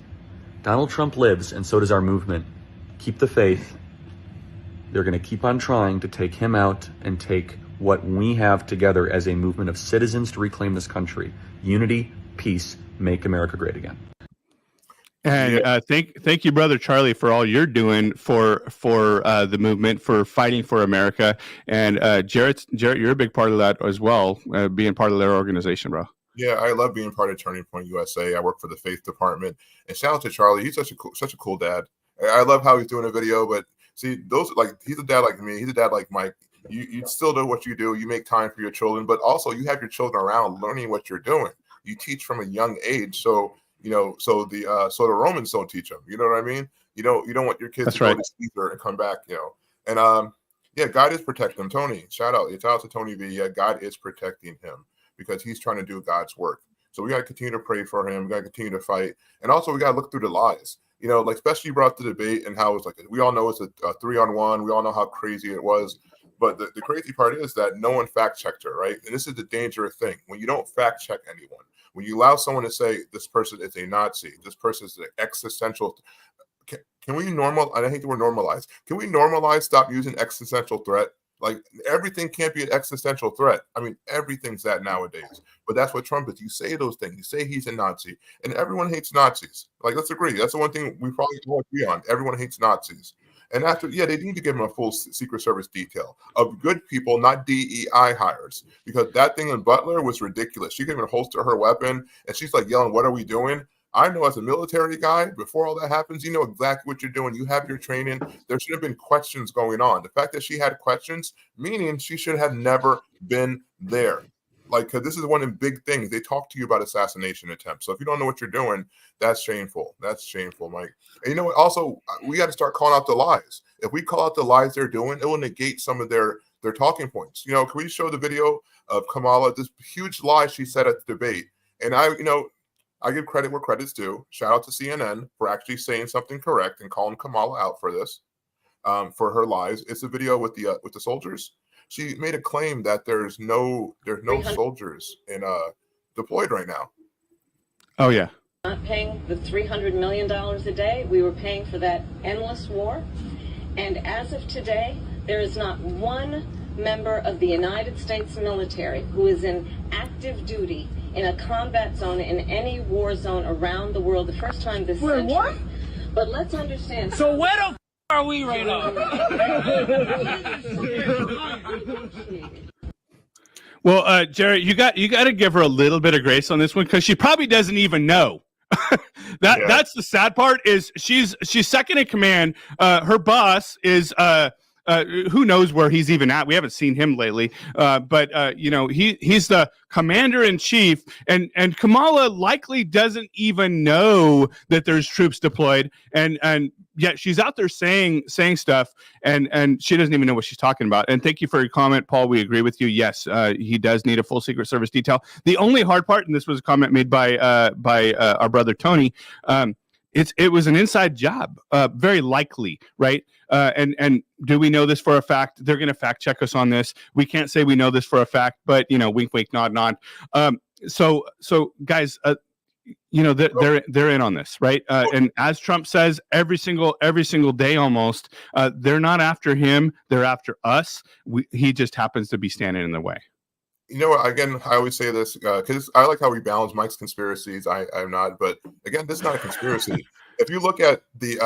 Donald Trump lives, and so does our movement. Keep the faith. They're going to keep on trying to take him out and take what we have together as a movement of citizens to reclaim this country. Unity, peace, make America great again. And thank you, brother Charlie, for all you're doing for the movement, for fighting for America. And Jarrett, you're a big part of that as well, being part of their organization, bro. Yeah, I love being part of Turning Point USA. I work for the Faith Department. And shout out to Charlie. He's such a cool dad. I love how he's doing a video. But see, those he's a dad like me. He's a dad like Mike. You still do what you do. You make time for your children, but also you have your children around learning what you're doing. You teach from a young age, so the Romans don't teach them. You know what I mean? You don't want your kids to go to Caesar and come back. And God is protecting them. Tony, shout out to Tony V. Yeah, God is protecting him because he's trying to do God's work. So we got to continue to pray for him. We got to continue to fight, and also we got to look through the lies. Especially you brought up the debate and how it's like we all know it's a 3-on-1. We all know how crazy it was. But the crazy part is that no one fact checked her, right? And this is the dangerous thing. When you don't fact check anyone, when you allow someone to say this person is a Nazi, this person is an existential, can we I hate the word normalize. Can we normalize stop using existential threat? Like everything can't be an existential threat. I mean, everything's that nowadays. But that's what Trump is. You say those things. You say he's a Nazi. And everyone hates Nazis. Like, let's agree. That's the one thing we probably all agree on. Everyone hates Nazis. And they need to give him a full Secret Service detail of good people, not DEI hires, because that thing in Butler was ridiculous. She couldn't even holster her weapon, and she's like yelling, "What are we doing?" I know as a military guy, before all that happens, you know exactly what you're doing. You have your training. There should have been questions going on. The fact that she had questions, meaning she should have never been there. Because this is one of the big things. They talk to you about assassination attempts. So if you don't know what you're doing, that's shameful. That's shameful, Mike. And you know what? Also, we got to start calling out the lies. If we call out the lies they're doing, it will negate some of their talking points. Can we show the video of Kamala, this huge lie she said at the debate? And I give credit where credit's due. Shout out to CNN for actually saying something correct and calling Kamala out for this, for her lies. It's a video with the soldiers. She made a claim that there's no soldiers deployed right now. Oh yeah. Not paying the $300 million a day. We were paying for that endless war. And as of today, there is not one member of the United States military who is in active duty in a combat zone in any war zone around the world. The first time this century. What? But let's understand. So where the are we right now? Well, Jarrett, you got to give her a little bit of grace on this one because she probably doesn't even know. That's the sad part is she's second in command. Her boss is who knows where he's even at. We haven't seen him lately. But he's the commander in chief, and Kamala likely doesn't even know that there's troops deployed, and yet she's out there saying stuff, and she doesn't even know what she's talking about. And thank you for your comment, Paul. We agree with you. Yes, he does need a full Secret Service detail. The only hard part, and this was a comment made by our brother Tony, it was an inside job, very likely, right? And do we know this for a fact? They're going to fact check us on this. We can't say we know this for a fact, but wink, wink, nod, nod. So guys, they're in on this, right? And as Trump says every single day almost, they're not after him, they're after us. He just happens to be standing in the way. Again, I always say this because I like how we balance Mike's conspiracies. I'm not, but again, this is not a conspiracy. If you look at the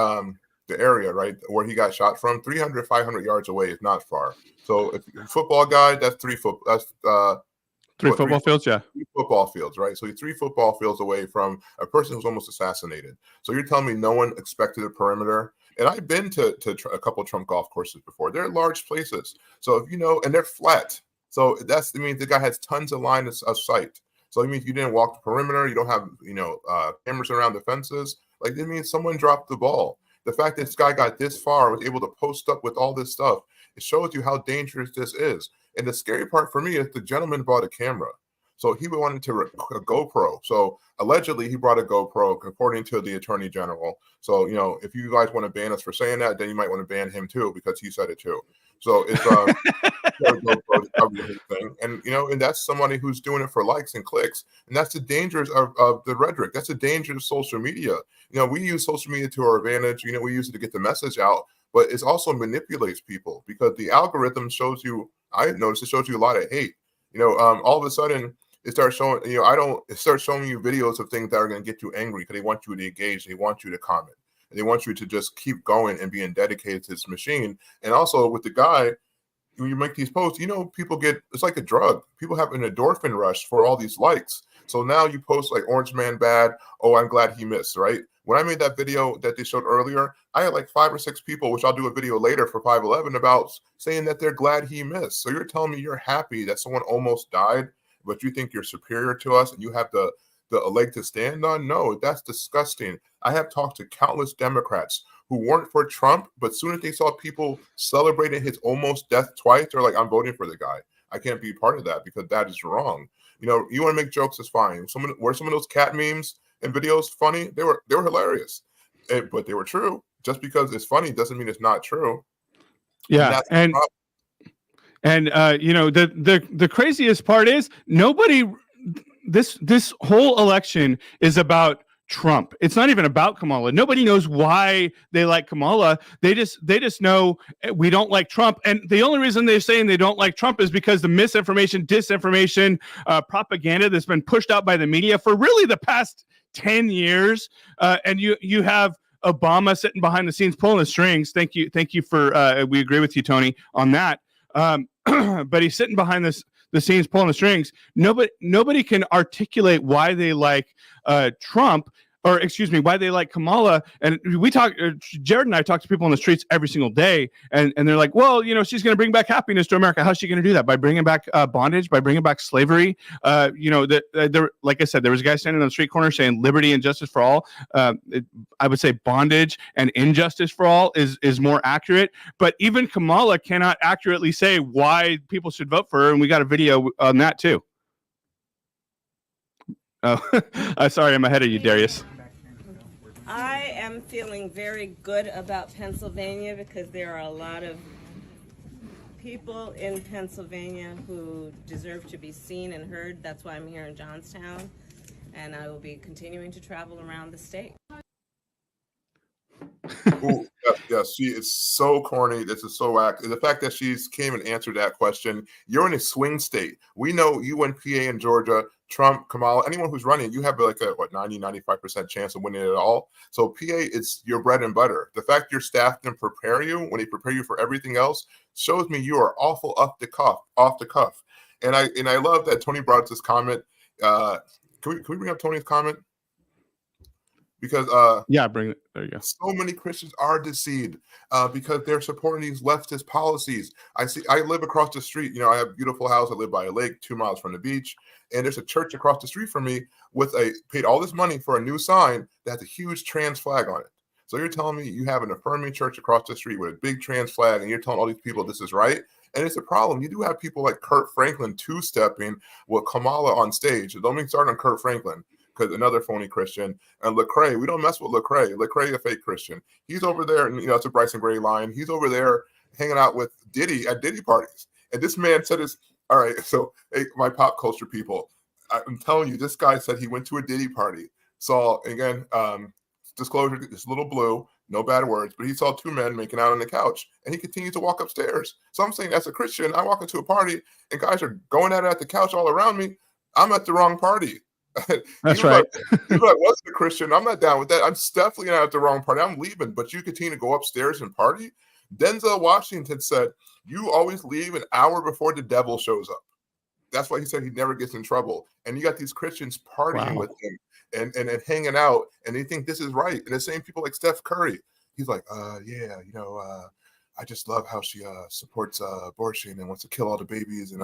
area, right, where he got shot from, 300, 500 yards away is not far. So if you're a football guy, that's three football fields, yeah. 3 football fields, right? So you're 3 football fields away from a person who's almost assassinated. So you're telling me no one expected a perimeter? And I've been to a couple of Trump golf courses before. They're large places. So if and they're flat. So that means the guy has tons of line of sight. So it means you didn't walk the perimeter. You don't have, cameras around the fences. Like, it means someone dropped the ball. The fact that this guy got this far, was able to post up with all this stuff, it shows you how dangerous this is. And the scary part for me is the gentleman brought a camera. So he wanted to a GoPro. So allegedly he brought a GoPro, according to the attorney general. So, if you guys want to ban us for saying that, then you might want to ban him too, because he said it too. So it's and that's somebody who's doing it for likes and clicks. And that's the dangers of the rhetoric. That's the danger of social media. We use social media to our advantage. We use it to get the message out, but it also manipulates people because the algorithm shows you, I noticed it shows you a lot of hate. All of a sudden it starts showing, it starts showing you videos of things that are going to get you angry because they want you to engage. They want you to comment. And they want you to just keep going and being dedicated to this machine. And also with the guy, when you make these posts, people it's like a drug. People have an endorphin rush for all these likes. So now you post like Orange Man bad. Oh, I'm glad he missed, right? When I made that video that they showed earlier, I had like 5 or 6 people, which I'll do a video later for 511 about, saying that they're glad he missed. So you're telling me you're happy that someone almost died, but you think you're superior to us and you have the leg to stand on? No, that's disgusting. I have talked to countless Democrats who weren't for Trump, but soon as they saw people celebrating his almost death twice, they're like, I'm voting for the guy. I can't be part of that because that is wrong. You want to make jokes, is fine. Were some of those cat memes and videos funny? They were hilarious, but they were true. Just because it's funny doesn't mean it's not true. Yeah, and the craziest part is nobody. This whole election is about Trump. It's not even about Kamala. Nobody knows why they like Kamala. They just know we don't like Trump. And the only reason they're saying they don't like Trump is because the misinformation, disinformation, propaganda that's been pushed out by the media for really the past 10 years. And you have Obama sitting behind the scenes pulling the strings. Thank you for we agree with you, Tony, on that. But he's sitting behind the scenes pulling the strings. Nobody can articulate why they like Trump, or excuse me, why they like Kamala. And we talk, Jared and I talk to people on the streets every single day, and they're like, well, she's going to bring back happiness to America. How's she going to do that? By bringing back bondage, by bringing back slavery. Like I said, there was a guy standing on the street corner saying liberty and justice for all. I would say bondage and injustice for all is more accurate. But even Kamala cannot accurately say why people should vote for her, and we got a video on that too. Oh, sorry, I'm ahead of you, Darius. I am feeling very good about Pennsylvania because there are a lot of people in Pennsylvania who deserve to be seen and heard. That's why I'm here in Johnstown, and I will be continuing to travel around the state. Ooh, yes, she is so corny. This is so whack. The fact that she's came and answered that question. You're in a swing state. We know you win PA in Georgia, Trump, Kamala, anyone who's running, you have like a 90-95% chance of winning it all. So PA is your bread and butter. The fact your staff can prepare you when they prepare you for everything else shows me you are awful off the cuff. And I love that Tony brought this comment. Can we bring up Tony's comment? Because bring it. There you go. So many Christians are deceived because they're supporting these leftist policies. I live across the street. I have a beautiful house. I live by a lake 2 miles from the beach, and there's a church across the street from me paid all this money for a new sign that has a huge trans flag on it. So you're telling me you have an affirming church across the street with a big trans flag, and you're telling all these people this is right? And it's a problem. You do have people like Kurt Franklin two-stepping with Kamala on stage. Don't mean start on Kurt Franklin. because another phony Christian. And Lecrae, we don't mess with Lecrae. Lecrae, a fake Christian. He's over there, and it's a Bryson Gray line. He's over there hanging out with Diddy at Diddy parties. And this man said all right, so hey, my pop culture people, I'm telling you, this guy said he went to a Diddy party, saw, again, disclosure, it's little blue, no bad words, but he saw two men making out on the couch, and he continued to walk upstairs. So I'm saying, as a Christian, I walk into a party, and guys are going at it at the couch all around me. I'm at the wrong party. That's right. Even if I wasn't a Christian, I'm not down with that. I'm definitely not at the wrong party. I'm leaving, but you continue to go upstairs and party. Denzel Washington said, you always leave an hour before the devil shows up. That's why he said he never gets in trouble. And you got these Christians partying with him and hanging out, and they think this is right. And the same people like Steph Curry, he's like, I just love how she supports abortion and wants to kill all the babies. And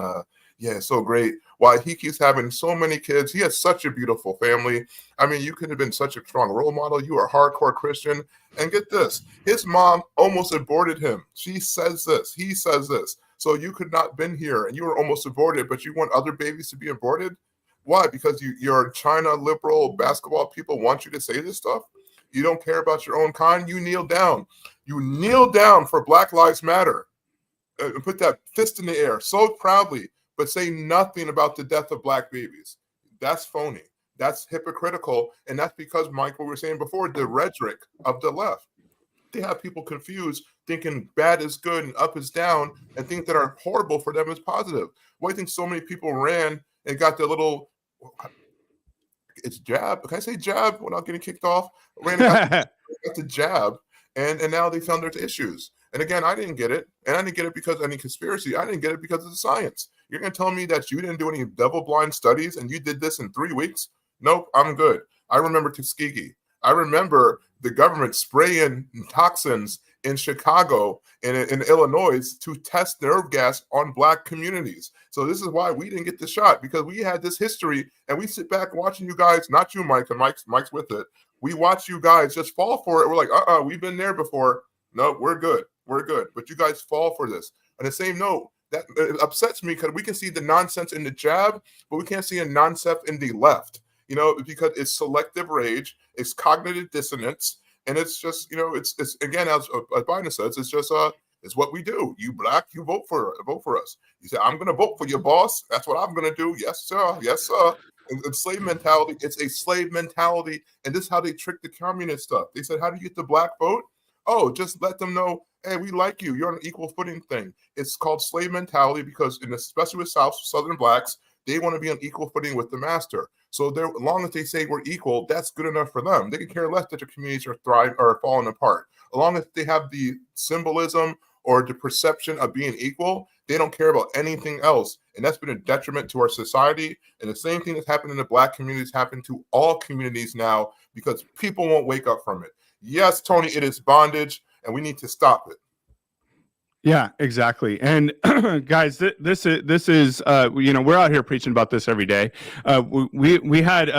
it's so great. Why he keeps having so many kids. He has such a beautiful family. I mean, you could have been such a strong role model. You are a hardcore Christian. And get this, his mom almost aborted him. She says this. He says this. So you could not been here, and you were almost aborted, but you want other babies to be aborted? Why? Because your China liberal basketball people want you to say this stuff? You don't care about your own kind? You kneel down. You kneel down for Black Lives Matter. And put that fist in the air so proudly, but say nothing about the death of Black babies. That's phony. That's hypocritical. And that's because, Mike, what we were saying before, the rhetoric of the left. They have people confused, thinking bad is good and up is down, and things that are horrible for them is positive. Why do you think so many people ran and got their little, it's jab? Can I say jab without getting kicked off? Ran and got the jab, and now they found there's issues. And again, I didn't get it. And I didn't get it because of any conspiracy. I didn't get it because of the science. You're going to tell me that you didn't do any double-blind studies and you did this in 3 weeks? Nope, I'm good. I remember Tuskegee. I remember the government spraying toxins in Chicago and in Illinois to test nerve gas on Black communities. So this is why we didn't get the shot, because we had this history, and we sit back watching you guys, not you, Mike, and Mike's with it. We watch you guys just fall for it. We're like, we've been there before. No, we're good. We're good. But you guys fall for this. On the same note, that it upsets me because we can see the nonsense in the jab, but we can't see a nonsense in the left. Because it's selective rage, it's cognitive dissonance, and it's just, it's again, as Biden says, it's just it's what we do. You Black, you vote for us. You say, I'm going to vote for your boss. That's what I'm going to do. Yes, sir. Yes, sir. And slave mentality. It's a slave mentality, and this is how they trick the communist stuff. They said, how do you get the Black vote? Oh, just let them know, hey, we like you. You're on an equal footing thing. It's called slave mentality because, especially with Southern Blacks, they want to be on equal footing with the master. So as long as they say we're equal, that's good enough for them. They can care less that their communities are falling apart. As long as they have the symbolism or the perception of being equal, they don't care about anything else. And that's been a detriment to our society. And the same thing that's happened in the Black communities happened to all communities now because people won't wake up from it. Yes, Tony, it is bondage, and we need to stop it. Yeah, exactly. And guys, this is we're out here preaching about this every day. We had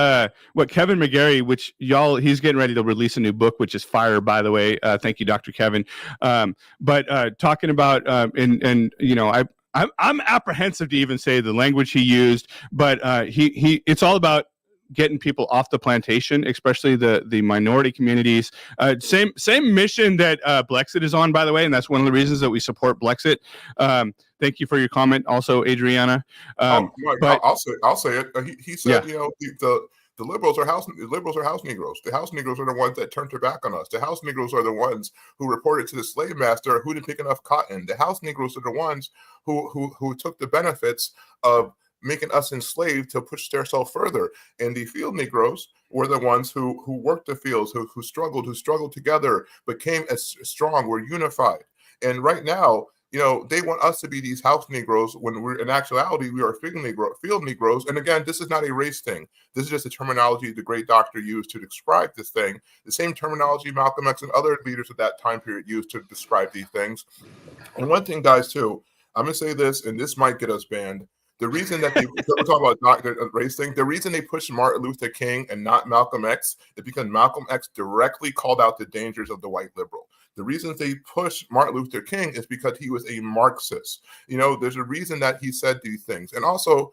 Kevin McGarry, which he's getting ready to release a new book, which is fire, by the way. Thank you, Dr. Kevin. But talking about I'm apprehensive to even say the language he used, but it's all about getting people off the plantation, especially the minority communities. Same mission that Blexit is on, by the way, and that's one of the reasons that we support Blexit. Thank you for your comment, also, Adriana. But I'll say it. He said, the liberals are house Negroes. The house Negroes are the ones that turned their back on us. The house Negroes are the ones who reported to the slave master who didn't pick enough cotton. The house Negroes are the ones who took the benefits of making us enslaved to push themselves further. And the field Negroes were the ones who worked the fields, who struggled together, became as strong, were unified. And right now, they want us to be these house Negroes when we're in actuality, we are field Negroes. And again, this is not a race thing. This is just a terminology the great doctor used to describe this thing. The same terminology Malcolm X and other leaders of that time period used to describe these things. And one thing, guys, too, I'm going to say this, and this might get us banned. The reason that we're talking about the race thing, the reason they pushed Martin Luther King and not Malcolm X is because Malcolm X directly called out the dangers of the white liberal. The reason they pushed Martin Luther King is because he was a Marxist. There's a reason that he said these things. And also,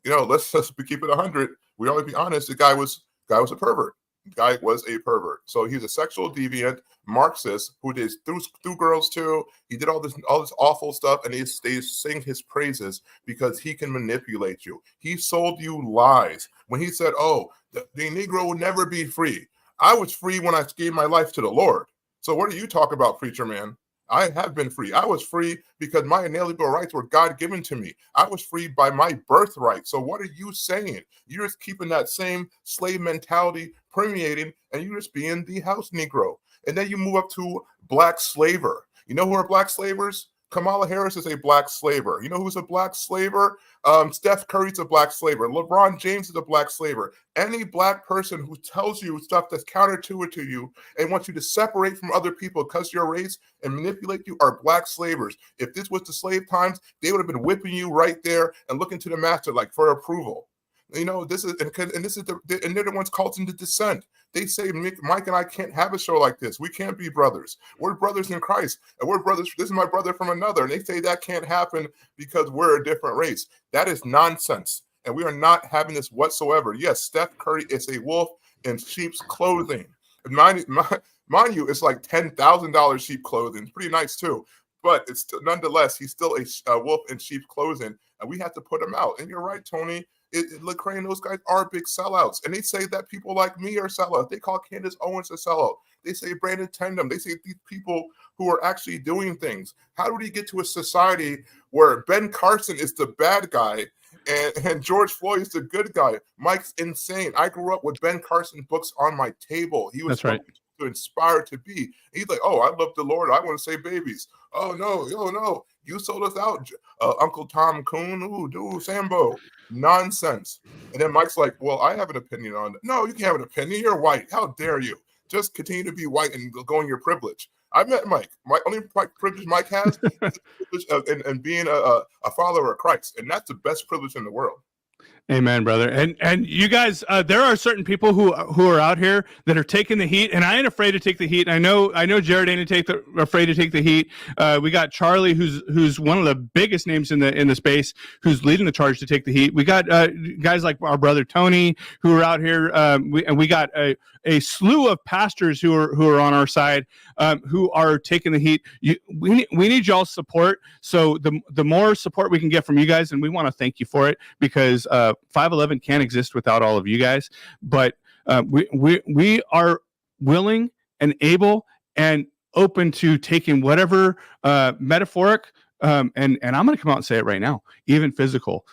let's keep it 100. We always be honest. The guy was Guy was a pervert. Guy was a pervert. So he's a sexual deviant Marxist who did through girls too. He did all this awful stuff, and they sing his praises because he can manipulate you. He sold you lies when he said, "Oh, the Negro will never be free." I was free when I gave my life to the Lord. So what do you talk about, preacher man? I have been free. I was free because my inalienable rights were God given to me. I was free by my birthright. So what are you saying? You're just keeping that same slave mentality permeating, and you're just being the house Negro. And then you move up to black slaver. You know who are black slavers? Kamala Harris is a black slaver. You know who's a black slaver? Steph Curry's a black slaver. LeBron James is a black slaver. Any black person who tells you stuff that's counter to you and wants you to separate from other people because you're race and manipulate you are black slavers. If this was the slave times, they would have been whipping you right there and looking to the master like for approval. You know, this is and they're the ones called into dissent. They say Mike and I can't have a show like this. We can't be brothers. We're brothers in Christ, and we're brothers. This is my brother from another, and they say that can't happen because we're a different race. That is nonsense, and we are not having this whatsoever. Yes, Steph Curry is a wolf in sheep's clothing. Mind you, it's like $10,000 sheep clothing. It's pretty nice too, but it's still, nonetheless, he's still a wolf in sheep's clothing, and we have to put him out. And you're right, Tony. Lecrae, those guys are big sellouts. And they say that people like me are sellouts. They call Candace Owens a sellout. They say Brandon Tendam. They say these people who are actually doing things. How do we get to a society where Ben Carson is the bad guy and George Floyd is the good guy? Mike's insane. I grew up with Ben Carson books on my table. He was to inspire to be. He's like, oh, I love the Lord. I want to save babies. Oh, no. You sold us out, Uncle Tom Coon. Ooh, dude, Sambo. Nonsense. And then Mike's like, well, I have an opinion on it. No, you can't have an opinion. You're white. How dare you? Just continue to be white and go in your privilege. I met Mike. My only privilege Mike has is the privilege and being a follower of Christ. And that's the best privilege in the world. Amen, brother. And you guys, there are certain people who are out here that are taking the heat, and I ain't afraid to take the heat. I know Jared ain't afraid to take the heat. We got Charlie, who's one of the biggest names in the space, who's leading the charge to take the heat. We got guys like our brother Tony who are out here. We got a slew of pastors who are on our side, who are taking the heat. We need y'all's support. So the more support we can get from you guys, and we want to thank you for it, because 511 can't exist without all of you guys. But we are willing and able and open to taking whatever metaphoric and I'm going to come out and say it right now, even physical,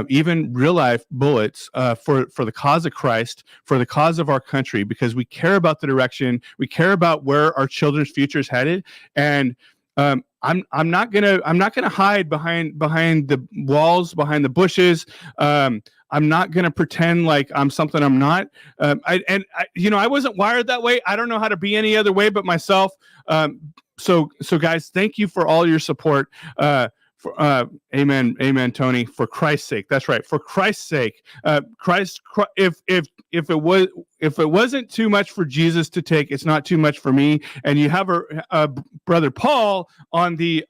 even real life bullets for the cause of Christ, for the cause of our country, because we care about the direction, we care about where our children's future is headed. And I'm not gonna hide behind the walls, behind the bushes. I'm not gonna pretend like I'm something I'm not. I wasn't wired that way. I don't know how to be any other way but myself. So guys, thank you for all your support. Amen, Tony. For Christ's sake, that's right. For Christ's sake, if it wasn't too much for Jesus to take, it's not too much for me. And you have a brother Paul on the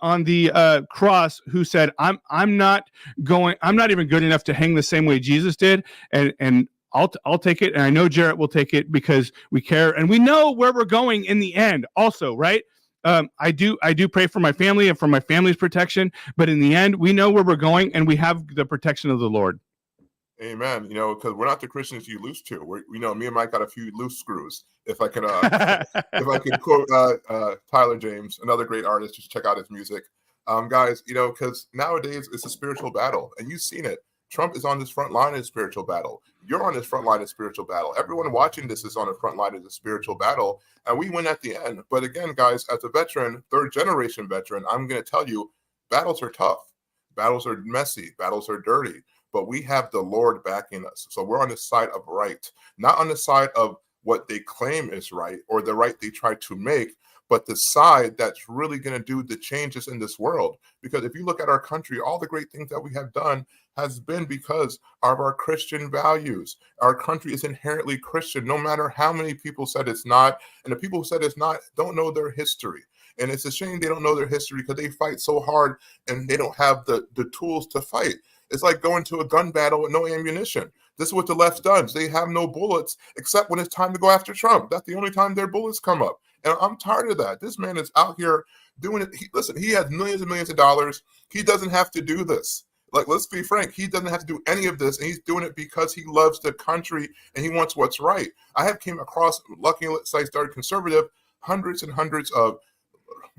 cross who said, I'm not even good enough to hang the same way Jesus did, and I'll take it, and I know Jarrett will take it because we care and we know where we're going in the end. Also, right? I do pray for my family and for my family's protection, but in the end, we know where we're going, and we have the protection of the Lord. Amen. Because we're not the Christians you used to. Me and Mike got a few loose screws. If I can, if I can quote Tyler James, another great artist, just check out his music, guys. Because nowadays it's a spiritual battle, and you've seen it. Trump is on this front line of the spiritual battle. You're on this front line of spiritual battle. Everyone watching this is on the front line of the spiritual battle, and we win at the end. But again, guys, as a veteran, third generation veteran, I'm going to tell you, battles are tough. Battles are messy. Battles are dirty. But we have the Lord backing us. So we're on the side of right, not on the side of what they claim is right or the right they try to make, but the side that's really going to do the changes in this world. Because if you look at our country, all the great things that we have done has been because of our Christian values. Our country is inherently Christian, no matter how many people said it's not. And the people who said it's not don't know their history. And it's a shame they don't know their history because they fight so hard and they don't have the tools to fight. It's like going to a gun battle with no ammunition. This is what the left does. They have no bullets except when it's time to go after Trump. That's the only time their bullets come up. And I'm tired of that. This man is out here doing it. Listen, he has millions and millions of dollars. He doesn't have to do this. Like, let's be frank, he doesn't have to do any of this, and he's doing it because he loves the country and he wants what's right. I have came across, lucky since I started conservative, hundreds and hundreds of,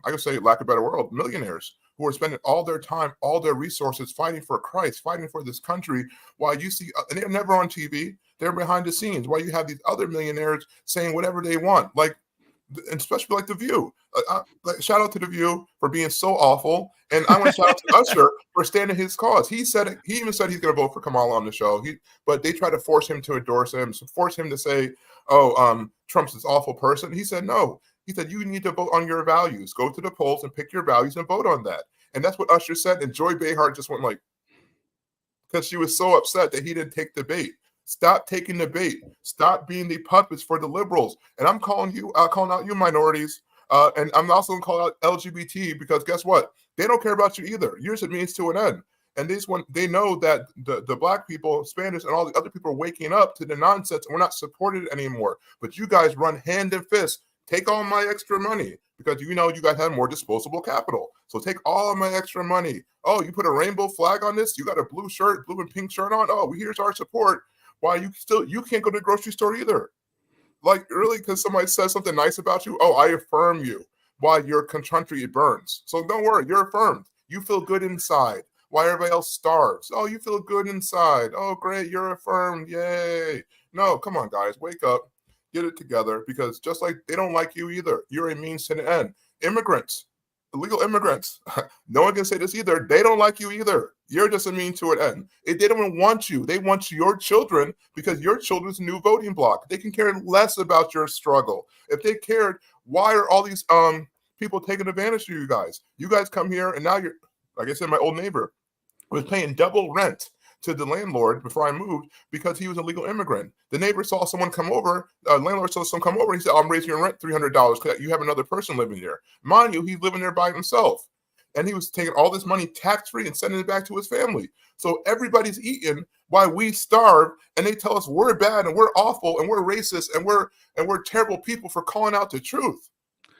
I could say, lack of a better word, millionaires who are spending all their time, all their resources fighting for Christ, fighting for this country, while you see, and they're never on TV, they're behind the scenes, while you have these other millionaires saying whatever they want, like, and especially like The View. Shout out to The View for being so awful, and I want to shout out to Usher for standing his cause. He said it, he even said he's going to vote for Kamala on the show. But they try to force him to endorse him, force him to say, "Oh, Trump's this awful person." He said no. He said you need to vote on your values. Go to the polls and pick your values and vote on that. And that's what Usher said. And Joy Behar just went like, because she was so upset that he didn't take the bait. Stop taking the bait. Stop being the puppets for the liberals. And I'm calling out you minorities. And I'm also going to call out LGBT, because guess what? They don't care about you either. Yours it means to an end. And they know that the black people, Spanish, and all the other people are waking up to the nonsense, and we're not supported anymore. But you guys run hand in fist. Take all my extra money, because you know you guys have more disposable capital. So take all of my extra money. Oh, you put a rainbow flag on this? You got a blue and pink shirt on? Oh, here's our support. Why you can't go to the grocery store either? Like, really, because somebody says something nice about you? Oh, I affirm you. Why your country burns. So don't worry, you're affirmed. You feel good inside. Why everybody else starves? Oh, you feel good inside. Oh, great, you're affirmed. Yay. No, come on, guys, wake up. Get it together, because just like they don't like you either. You're a means to the end. Immigrants, illegal immigrants, no one can say this either. They don't like you either. You're just a means to an end. They don't even want you. They want your children, because your children's a new voting bloc. They can care less about your struggle. If they cared, why are all these people taking advantage of you guys? You guys come here, and now you're, like I said, my old neighbor was paying double rent to the landlord before I moved, because he was a legal immigrant. The neighbor saw someone come over, landlord saw someone come over, and he said, I'm raising your rent $300 because you have another person living there. Mind you, he's living there by himself. And he was taking all this money tax-free and sending it back to his family. So everybody's eating while we starve, and they tell us we're bad and we're awful and we're racist and we're terrible people for calling out the truth.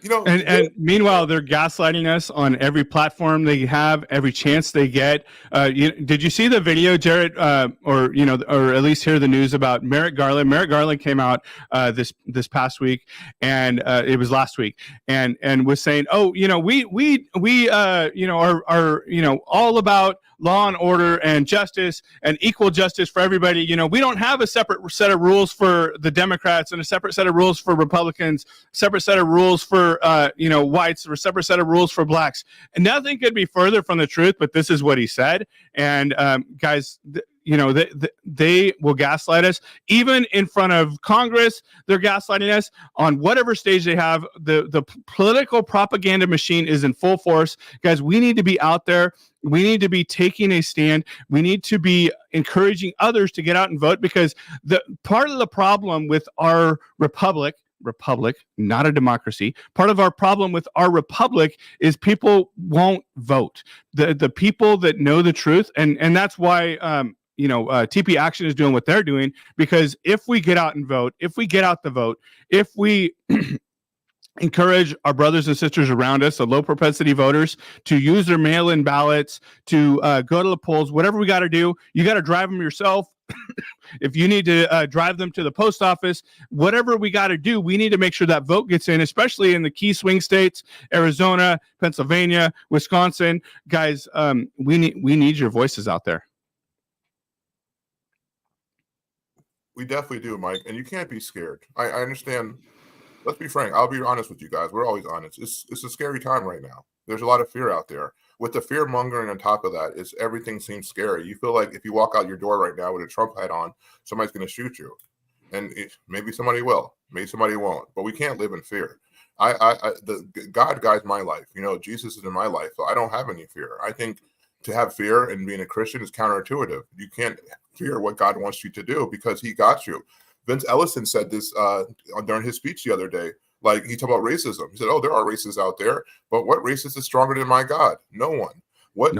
You know, and meanwhile, they're gaslighting us on every platform they have, every chance they get. Did you see the video, Jarrett, or at least hear the news about Merrick Garland? Merrick Garland came out this past week, and it was last week, and was saying, oh, we are all about law and order and justice and equal justice for everybody. We don't have a separate set of rules for the Democrats and a separate set of rules for Republicans, separate set of rules for whites, or a separate set of rules for blacks. And nothing could be further from the truth, but this is what he said. And guys, they will gaslight us even in front of Congress. They're gaslighting us on whatever stage they have. The political propaganda machine is in full force. Guys, we need to be out there. We need to be taking a stand. We need to be encouraging others to get out and vote, because the part of the problem with our republic, not a democracy. Part of our problem with our republic is people won't vote. The people that know the truth, and that's why TP Action is doing what they're doing, because if we get out and vote, if we get out the vote, if we encourage our brothers and sisters around us, the low propensity voters, to use their mail-in ballots, to go to the polls, whatever we got to do. You got to drive them yourself. If you need to drive them to the post office, whatever we got to do, we need to make sure that vote gets in, especially in the key swing states, Arizona, Pennsylvania, Wisconsin. Guys, we need your voices out there. We definitely do, Mike. And you can't be scared. I understand. Let's be frank. I'll be honest with you guys. We're always honest. It's a scary time right now. There's a lot of fear out there. With the fear mongering on top of that, everything seems scary. You feel like if you walk out your door right now with a Trump hat on, somebody's going to shoot you. And maybe somebody will. Maybe somebody won't. But we can't live in fear. God guides my life. Jesus is in my life, so I don't have any fear. I think to have fear and being a Christian is counterintuitive. You can't fear what God wants you to do, because he got you. Vince Ellison said this during his speech the other day. Like, he talked about racism. He said, "Oh, there are racists out there, but what racist is stronger than my God? No one. What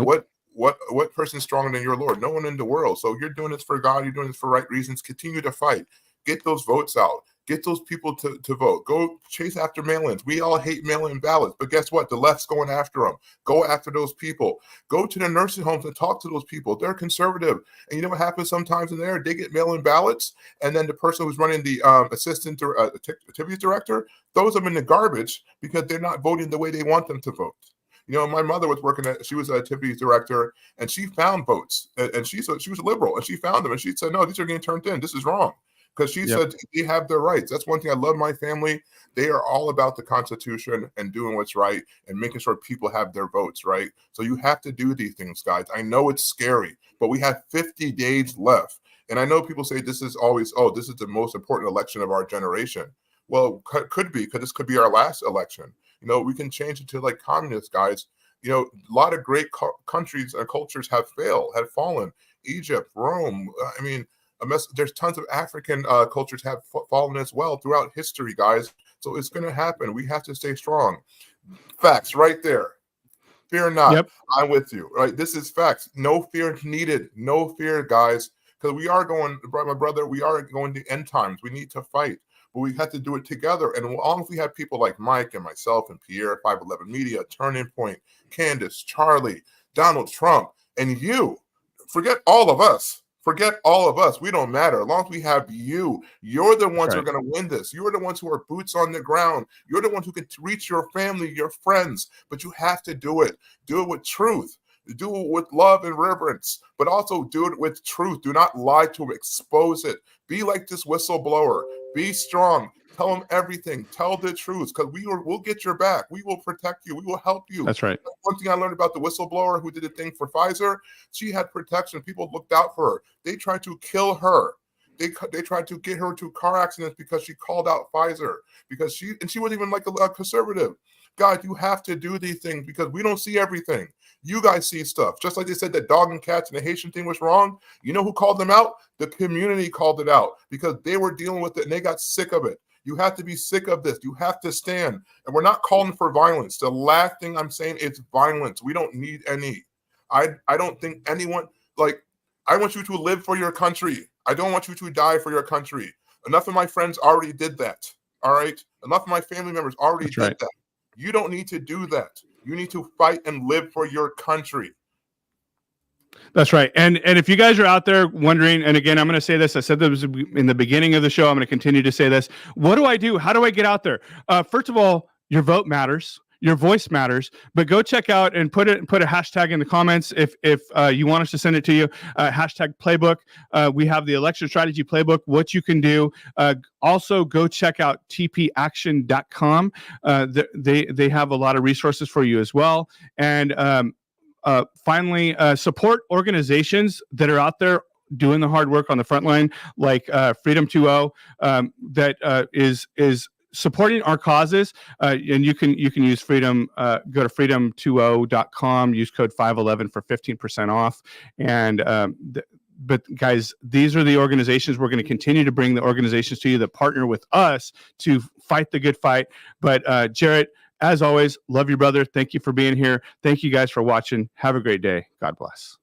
what person is stronger than your Lord? No one in the world. So you're doing this for God. You're doing this for right reasons. Continue to fight. Get those votes out. Get those people to vote. Go chase after mail-ins. We all hate mail-in ballots, but guess what? The left's going after them. Go after those people. Go to the nursing homes and talk to those people. They're conservative. And you know what happens sometimes in there? They get mail-in ballots, and then the person who's running the assistant activities director throws them in the garbage because they're not voting the way they want them to vote. You know, my mother was she was an activities director, and she found votes. And she was a liberal, and she found them, and she said, no, these are getting turned in. This is wrong. Because she said they have their rights. That's one thing I love my family. They are all about the Constitution and doing what's right and making sure people have their votes, right? So you have to do these things, guys. I know it's scary, but we have 50 days left. And I know people say this is always, this is the most important election of our generation. Well, could be, because this could be our last election. You know, we can change it to like communist, guys. You know, a lot of great countries and cultures have fallen. Egypt, Rome, I mean, there's tons of African cultures have fallen as well throughout history, guys. So it's going to happen. We have to stay strong. Facts right there. Fear not. Yep. I'm with you. Right. This is facts. No fear needed. No fear, guys. Because we are going, my brother, we are going to end times. We need to fight. But we have to do it together. And as long as we have people like Mike and myself and Pierre, 511 Media, Turning Point, Candace, Charlie, Donald Trump, and you, forget all of us. Forget all of us. We don't matter. As long as we have you, you're the ones who are going to win this. You're the ones who are boots on the ground. You're the ones who can reach your family, your friends. But you have to do it. Do it with truth. Do it with love and reverence. But also do it with truth. Do not lie to expose it. Be like this whistleblower. Be strong. Tell them everything. Tell the truth, because we'll get your back. We will protect you. We will help you. That's right. One thing I learned about the whistleblower who did the thing for Pfizer, she had protection. People looked out for her. They tried to kill her. They tried to get her to car accidents because she called out Pfizer, because she wasn't even like a conservative. God, you have to do these things because we don't see everything. You guys see stuff. Just like they said that dog and cats and the Haitian thing was wrong. You know who called them out? The community called it out because they were dealing with it and they got sick of it. You have to be sick of this. You have to stand. And we're not calling for violence. The last thing I'm saying is violence. We don't need any. I don't think anyone, I want you to live for your country. I don't want you to die for your country. Enough of my friends already did that. All right? Enough of my family members already did that. You don't need to do that. You need to fight and live for your country. That's right. And if you guys are out there wondering, and again, I'm going to say this, I said this in the beginning of the show, I'm going to continue to say this. What do I do? How do I get out there? First of all, your vote matters. Your voice matters, but go check out and put a hashtag in the comments if you want us to send it to you. Hashtag playbook. We have the election strategy playbook, what you can do. Also, go check out tpaction.com. They have a lot of resources for you as well. And finally, support organizations that are out there doing the hard work on the front line, like Freedom 2.0, that is supporting our causes. And you can use Freedom. Go to freedom20.com. Use code 511 for 15% off. And but guys, these are the organizations. We're going to continue to bring the organizations to you that partner with us to fight the good fight. But Jarrett, as always, love you, brother. Thank you for being here. Thank you guys for watching. Have a great day. God bless.